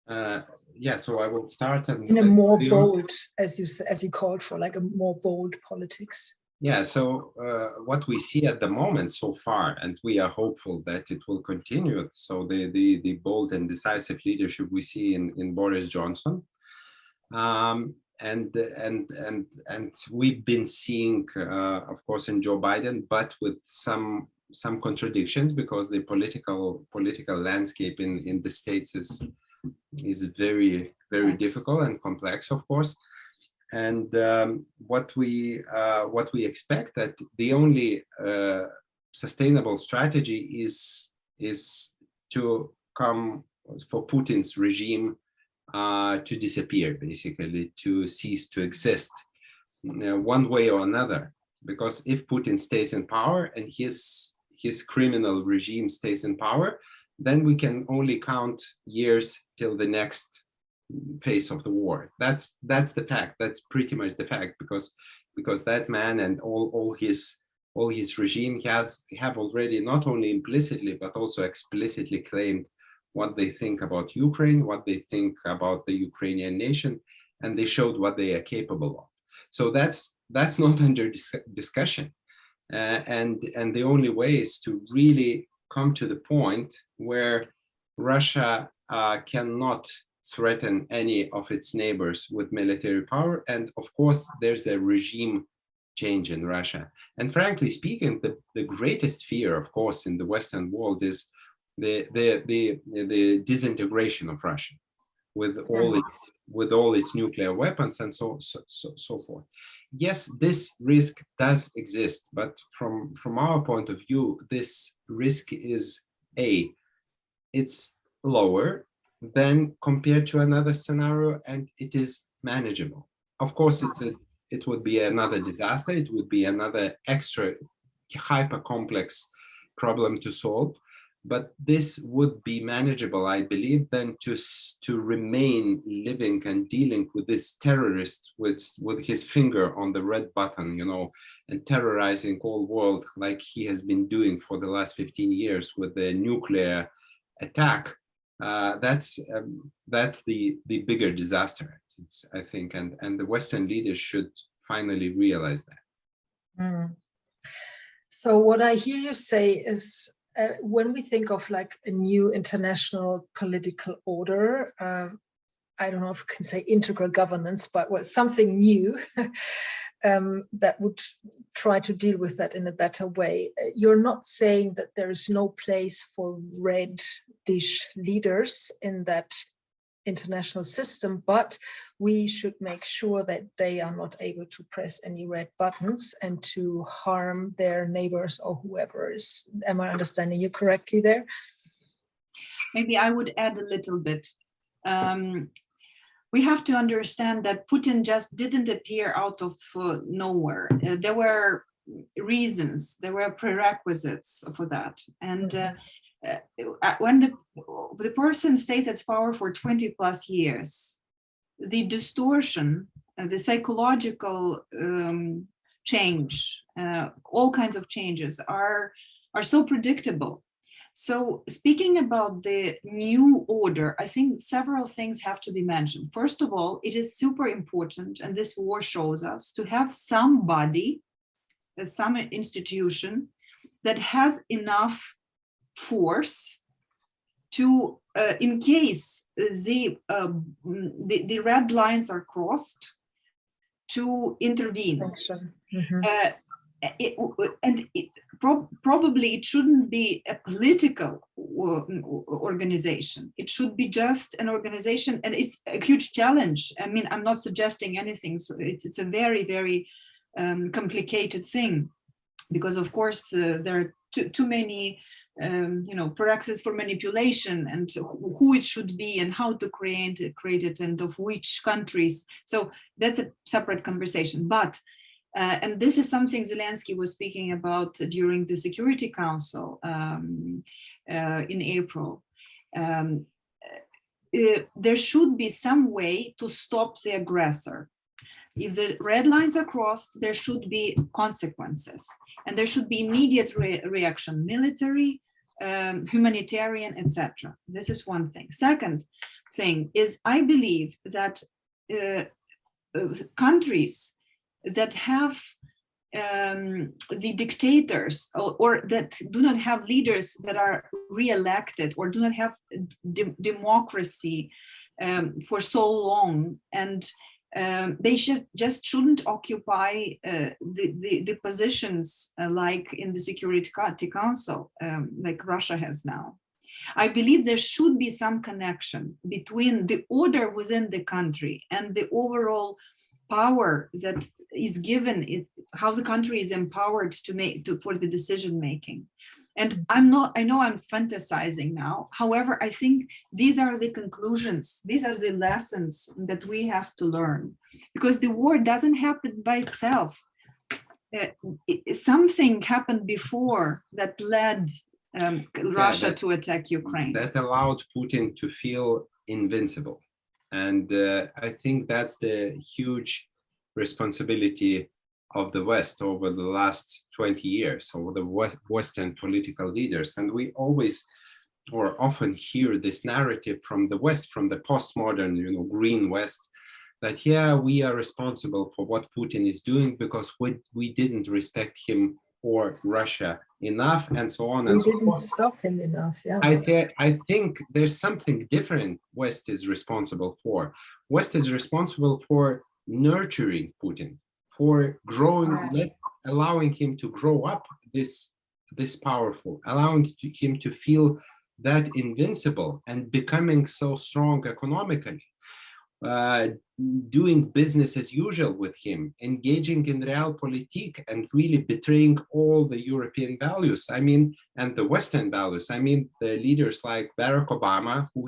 Yeah, so I will start in a more bold, as you called for, like a more bold politics. Yeah, so what we see at the moment so far, and we are hopeful that it will continue. So the bold and decisive leadership we see in Boris Johnson, and we've been seeing, of course, in Joe Biden, but with some contradictions, because the political landscape in the States is very, very difficult and complex, of course. And what we expect, that the only sustainable strategy is to come for Putin's regime to disappear, basically, to cease to exist, one way or another. Because if Putin stays in power and his criminal regime stays in power, then we can only count years till the next phase of the war. That's the fact. That's pretty much the fact, because that man and all his regime have already not only implicitly but also explicitly claimed what they think about Ukraine, what they think about the Ukrainian nation, and they showed what they are capable of. So that's not under discussion, and the only way is to really come to the point where Russia cannot threaten any of its neighbors with military power. And of course, there's a regime change in Russia. And frankly speaking, the greatest fear, of course, in the Western world is the disintegration of Russia with all its nuclear weapons and so forth. Yes, this risk does exist, but from our point of view, this risk is it's lower than compared to another scenario, and it is manageable. Of course, it would be another disaster. It would be another extra hyper complex problem to solve, but this would be manageable, I believe, than to remain living and dealing with this terrorist with his finger on the red button, and terrorizing all world like he has been doing for the last 15 years with the nuclear attack. That's the bigger disaster, I think, and the Western leaders should finally realize that. So what I hear you say is, when we think of like a new international political order, I don't know if you can say integral governance, but something new that would try to deal with that in a better way. You're not saying that there is no place for red-ish leaders in that international system, but we should make sure that they are not able to press any red buttons and to harm their neighbors or whoever is. Am I understanding you correctly there? Maybe I would add a little bit. we have to understand that Putin just didn't appear out of nowhere. There were reasons, there were prerequisites for that. And when the person stays at power for 20 plus years, the distortion, the psychological change, all kinds of changes are so predictable. So speaking about the new order, I think several things have to be mentioned. First of all, it is super important, and this war shows us, to have somebody, some institution that has enough force to, in case the red lines are crossed, to intervene. Probably it shouldn't be a political organization. It should be just an organization, and it's a huge challenge. I mean, I'm not suggesting anything. So it's a very, very complicated thing, because of course there are too many practices for manipulation, and who it should be and how to create it and of which countries. So that's a separate conversation. But and this is something Zelensky was speaking about during the Security Council in April. There should be some way to stop the aggressor. If the red lines are crossed, there should be consequences, and there should be immediate reaction, military, humanitarian, etc. This is one thing. Second thing is, I believe that countries that have the dictators, or that do not have leaders that are re-elected, or do not have democracy for so long, and they just shouldn't occupy the positions like in the Security Council, like Russia has now. I believe there should be some connection between the order within the country and the overall power that is given, how the country is empowered for the decision making. And I know I'm fantasizing now. However, I think these are the conclusions, these are the lessons that we have to learn, because the war doesn't happen by itself. Something happened before that led Russia to attack Ukraine. That allowed Putin to feel invincible. And I think that's the huge responsibility of the West over the last 20 years, over the Western political leaders. And we always, or often, hear this narrative from the West, from the postmodern, green West, that, yeah, we are responsible for what Putin is doing because we didn't respect him or Russia enough, and so on and so forth. We didn't stop him enough, yeah. I think there's something different West is responsible for. West is responsible for nurturing Putin, for growing, allowing him to grow up this powerful, allowing him to feel that invincible and becoming so strong economically. Doing business as usual with him, engaging in realpolitik, and really betraying all the European values, and the Western values. The leaders like Barack Obama, who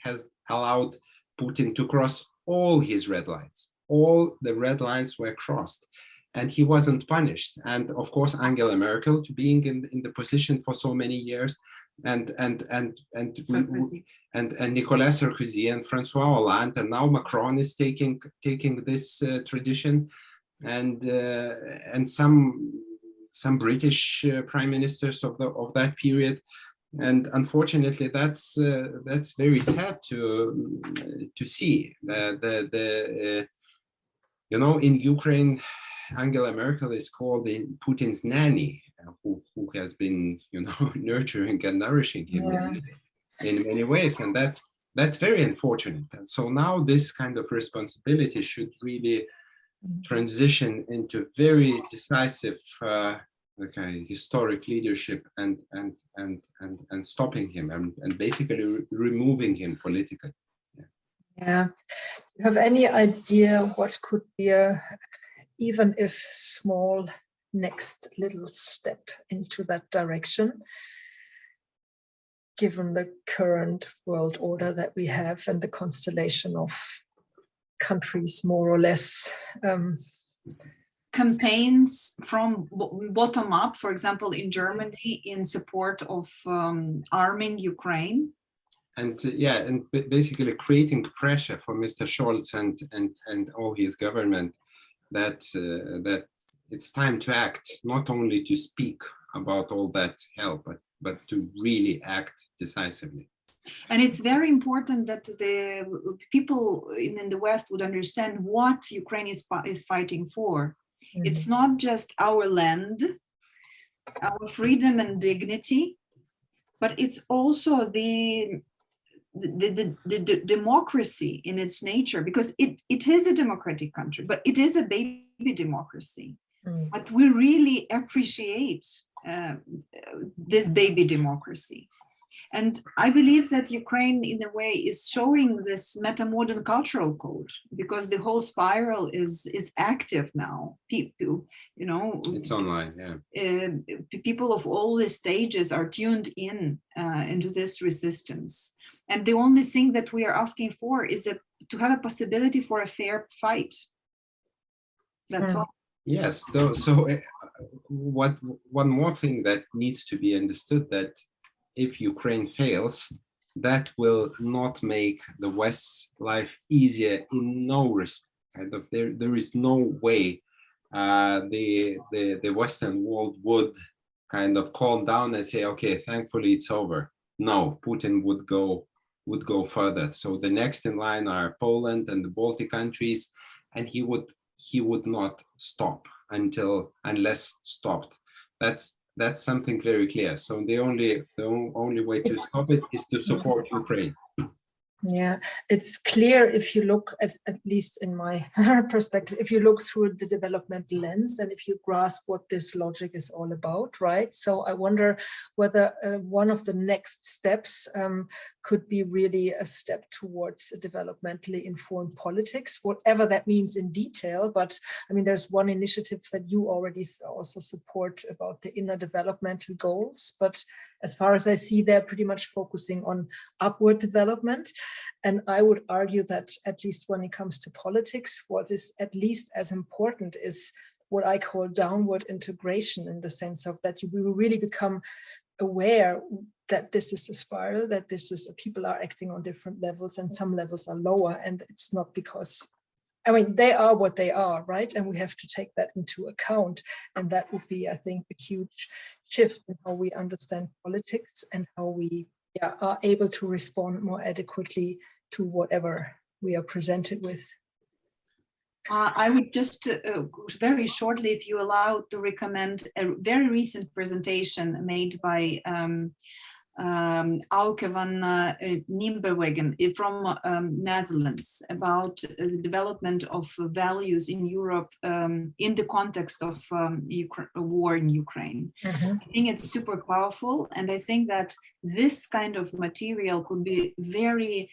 has allowed Putin to cross all his red lines. All the red lines were crossed, and he wasn't punished. And of course, Angela Merkel, to being in the position for so many years, and Nicolas Sarkozy and Francois Hollande, and now Macron is taking this tradition, and some British prime ministers of that period, and unfortunately, that's very sad to see. In Ukraine, Angela Merkel is called Putin's nanny, who has been nurturing and nourishing him in many ways, and that's very unfortunate. And so now this kind of responsibility should really transition into very decisive historic leadership and stopping him and basically removing him politically. Yeah. You have any idea what could be even if small, next little step into that direction, given the current world order that we have and the constellation of countries, more or less. Campaigns from bottom up, for example, in Germany, in support of arming Ukraine. And basically creating pressure for Mr. Scholz and all his government that that it's time to act, not only to speak about all that help, but to really act decisively. And it's very important that the people in the West would understand what Ukraine is fighting for. Mm-hmm. It's not just our land, our freedom and dignity, but it's also the democracy in its nature, because it is a democratic country, but it is a baby democracy. Mm. But we really appreciate this baby democracy. And I believe that Ukraine, in a way, is showing this meta-modern cultural code, because the whole spiral is active now. People, you know, it's online. Yeah, people of all the stages are tuned in into this resistance, and the only thing that we are asking for is to have a possibility for a fair fight. That's all. Yes. So, one more thing that needs to be understood, that if Ukraine fails, that will not make the West's life easier in no respect. Kind of, there is no way the Western world would kind of calm down and say, okay, thankfully it's over. No, Putin would go further. So the next in line are Poland and the Baltic countries, and he would not stop unless stopped. That's something very clear. So the only way to stop it is to support Ukraine. Yeah, it's clear if you look at least in my perspective, if you look through the developmental lens and if you grasp what this logic is all about, right? So I wonder whether one of the next steps could be really a step towards a developmentally informed politics, whatever that means in detail. But I mean, there's one initiative that you already also support about the inner developmental goals. But as far as I see, they're pretty much focusing on upward development. And I would argue that at least when it comes to politics, what is at least as important is what I call downward integration, in the sense of that we will really become aware that this is a spiral, that people are acting on different levels, and some levels are lower. And it's not because, I mean, they are what they are, right? And we have to take that into account. And that would be, I think, a huge shift in how we understand politics and how we are able to respond more adequately to whatever we are presented with. I would just very shortly, if you allow, to recommend a very recent presentation made by Auke van Nimberwegen from Netherlands about the development of values in Europe in the context of war in Ukraine. Mm-hmm. I think it's super powerful, and I think that this kind of material could be very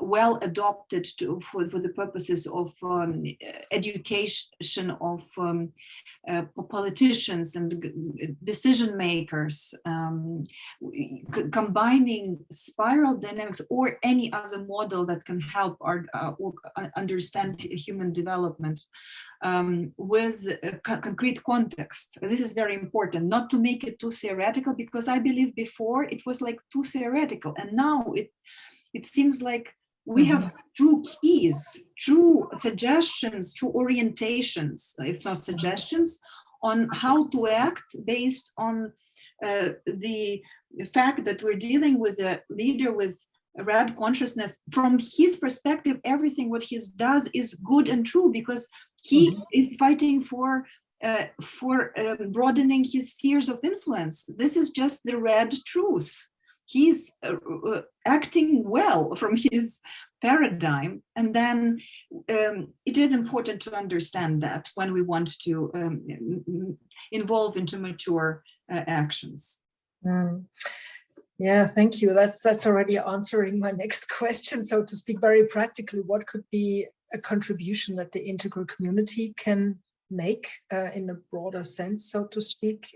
well adopted for the purposes of education of politicians and decision makers, combining spiral dynamics or any other model that can help understand human development with a concrete context. This is very important, not to make it too theoretical, because I believe before it was like too theoretical, and now it seems like we have true keys, true suggestions, true orientations, if not suggestions, on how to act based on the fact that we're dealing with a leader with a red consciousness. From his perspective, everything what he does is good and true, because he is fighting for broadening his spheres of influence. This is just the red truth. He's acting well from his paradigm, and then it is important to understand that when we want to involve into mature actions. Yeah, thank you. That's already answering my next question, so to speak. Very practically, what could be a contribution that the integral community can make in a broader sense, so to speak?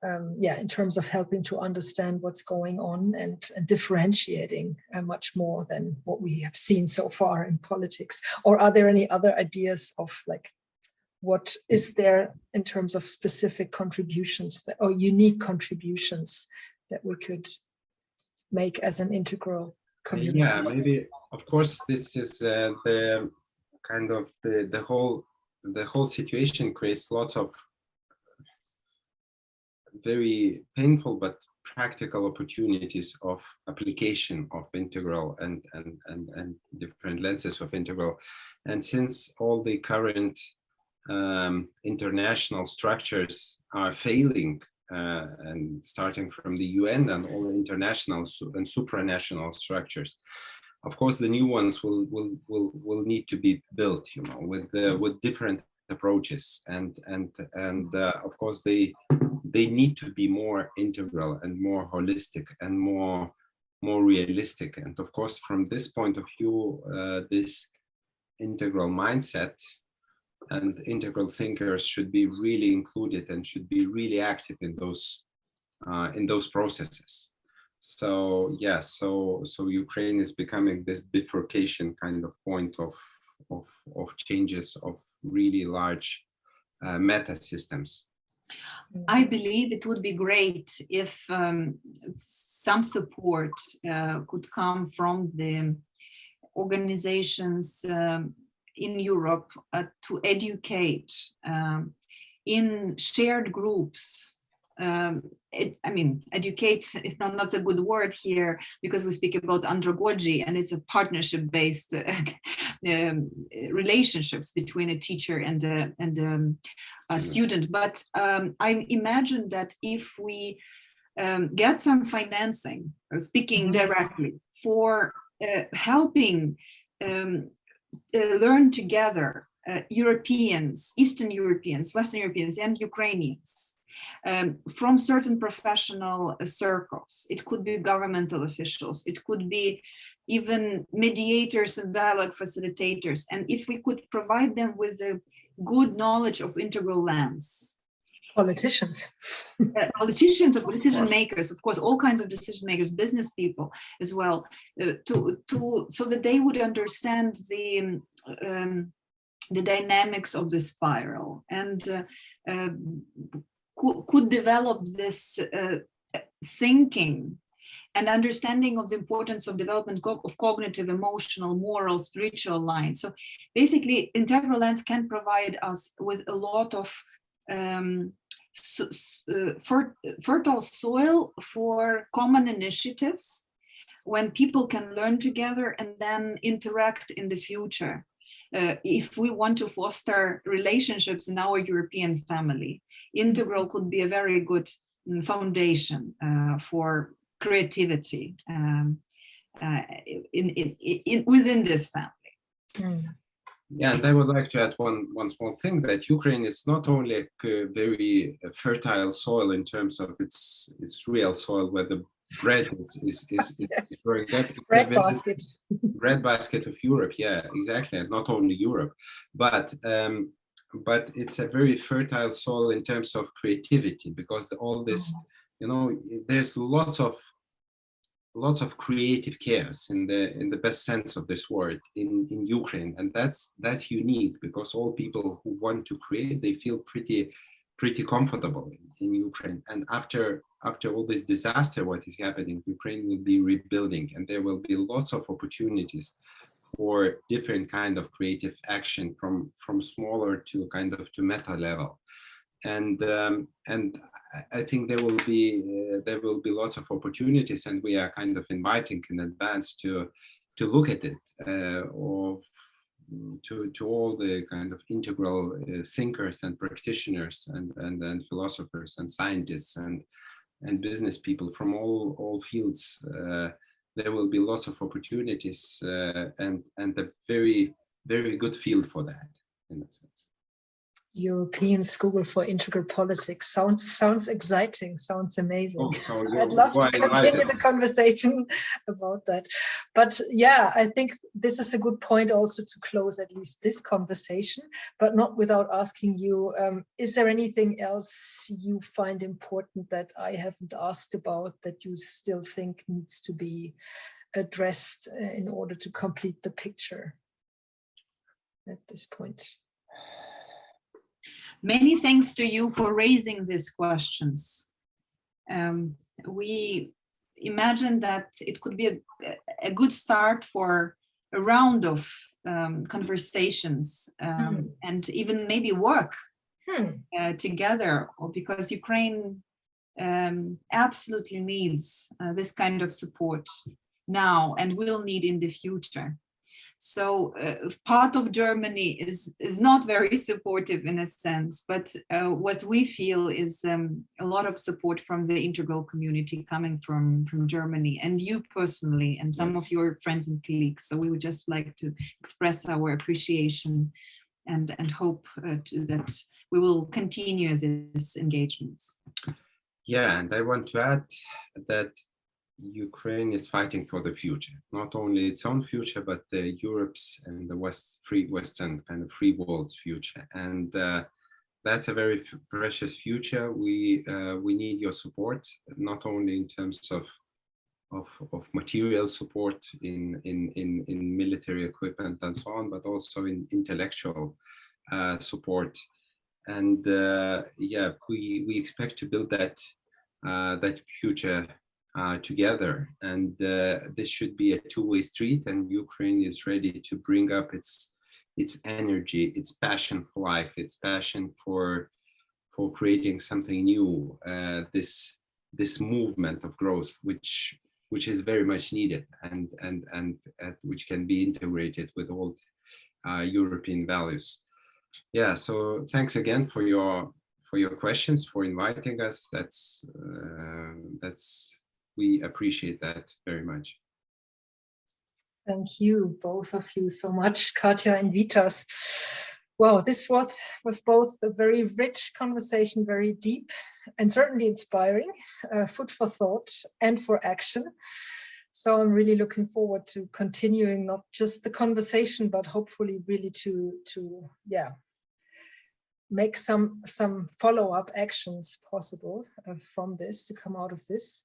in terms of helping to understand what's going on and differentiating much more than what we have seen so far in politics? Or are there any other ideas of like, what is there in terms of specific contributions or unique contributions that we could make as an integral community? Yeah, maybe, of course, this is the kind of the whole situation creates lots of very painful but practical opportunities of application of integral and different lenses of integral. And since all the current international structures are failing, and starting from the UN and all the international and supranational structures, of course the new ones will need to be built, you know, with different approaches, and of course they need to be more integral and more holistic and more realistic. And of course, from this point of view, this integral mindset and integral thinkers should be really included and should be really active in those processes. So yeah, so Ukraine is becoming this bifurcation kind of point of changes of really large meta systems. I believe it would be great if some support could come from the organizations in Europe to educate in shared groups. I mean, educate is not a good word here, because we speak about andragogy, and it's a partnership-based relationships between a teacher and a student. But I imagine that if we get some financing, speaking directly, for helping learn together Europeans, Eastern Europeans, Western Europeans, and Ukrainians, from certain professional circles. It could be governmental officials, it could be even mediators and dialogue facilitators. And if we could provide them with a good knowledge of integral lens. Politicians. Politicians, or decision makers, of course, all kinds of decision makers, business people as well, so that they would understand the dynamics of the spiral, and could develop this thinking and understanding of the importance of development of cognitive, emotional, moral, spiritual lines. So basically, integral lens can provide us with a lot of fertile soil for common initiatives, when people can learn together and then interact in the future. If we want to foster relationships in our European family, integral could be a very good foundation for creativity within this family. Yeah, and I would like to add one small thing, that Ukraine is not only a very fertile soil in terms of its real soil where the bread is Yes. growing. Breadbasket. Breadbasket of Europe, yeah, exactly, and not only Europe, but it's a very fertile soil in terms of creativity, because all this, you know, there's lots of creative chaos in the best sense of this word in Ukraine, and that's unique, because all people who want to create, they feel pretty comfortable in Ukraine. And after all this disaster, what is happening, Ukraine will be rebuilding, and there will be lots of opportunities for different kind of creative action, from smaller to kind of to meta level. And I think there will be lots of opportunities, and we are kind of inviting in advance to look at it, to all the kind of integral thinkers and practitioners and philosophers and scientists and business people from all fields. There will be lots of opportunities, and a very, very good field for that, in a sense. European School for Integral Politics. Sounds exciting, sounds amazing. Oh, I'd love to continue invited. the conversation about that. But yeah, I think this is a good point also to close at least this conversation, but not without asking you, is there anything else you find important that I haven't asked about that you still think needs to be addressed in order to complete the picture at this point? Many thanks to you for raising these questions. We imagine that it could be a good start for a round of conversations and even maybe work together, because Ukraine absolutely needs this kind of support now and will need in the future. So part of Germany is not very supportive in a sense, but what we feel is a lot of support from the integral community coming from Germany, and you personally and some of your friends and colleagues. So we would just like to express our appreciation and hope that we will continue these engagements. Yeah, and I want to add that Ukraine is fighting for the future, not only its own future, but Europe's and the Western kind of free world's future. And that's a very precious future. We need your support, not only in terms of material support in military equipment and so on, but also in intellectual support. And yeah, we expect to build that future together, and this should be a two-way street, and Ukraine is ready to bring up its energy, its passion for life, its passion for creating something new, this movement of growth, which is very much needed, and which can be integrated with all European values. Yeah, so thanks again for your questions, for inviting us. That's we appreciate that very much. Thank you, both of you, so much, Katya and Vytas. Wow, this was both a very rich conversation, very deep, and certainly inspiring, food for thought and for action. So I'm really looking forward to continuing not just the conversation, but hopefully really to make some follow-up actions possible from this, to come out of this.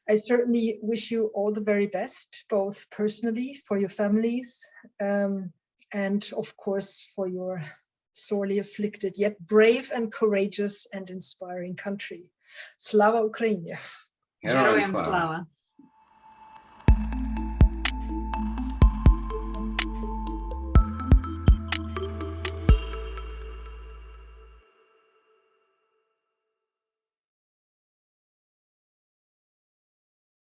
I certainly wish you all the very best, both personally, for your families, and of course for your sorely afflicted, yet brave and courageous and inspiring country. Slava Ukraini! Heroям slava!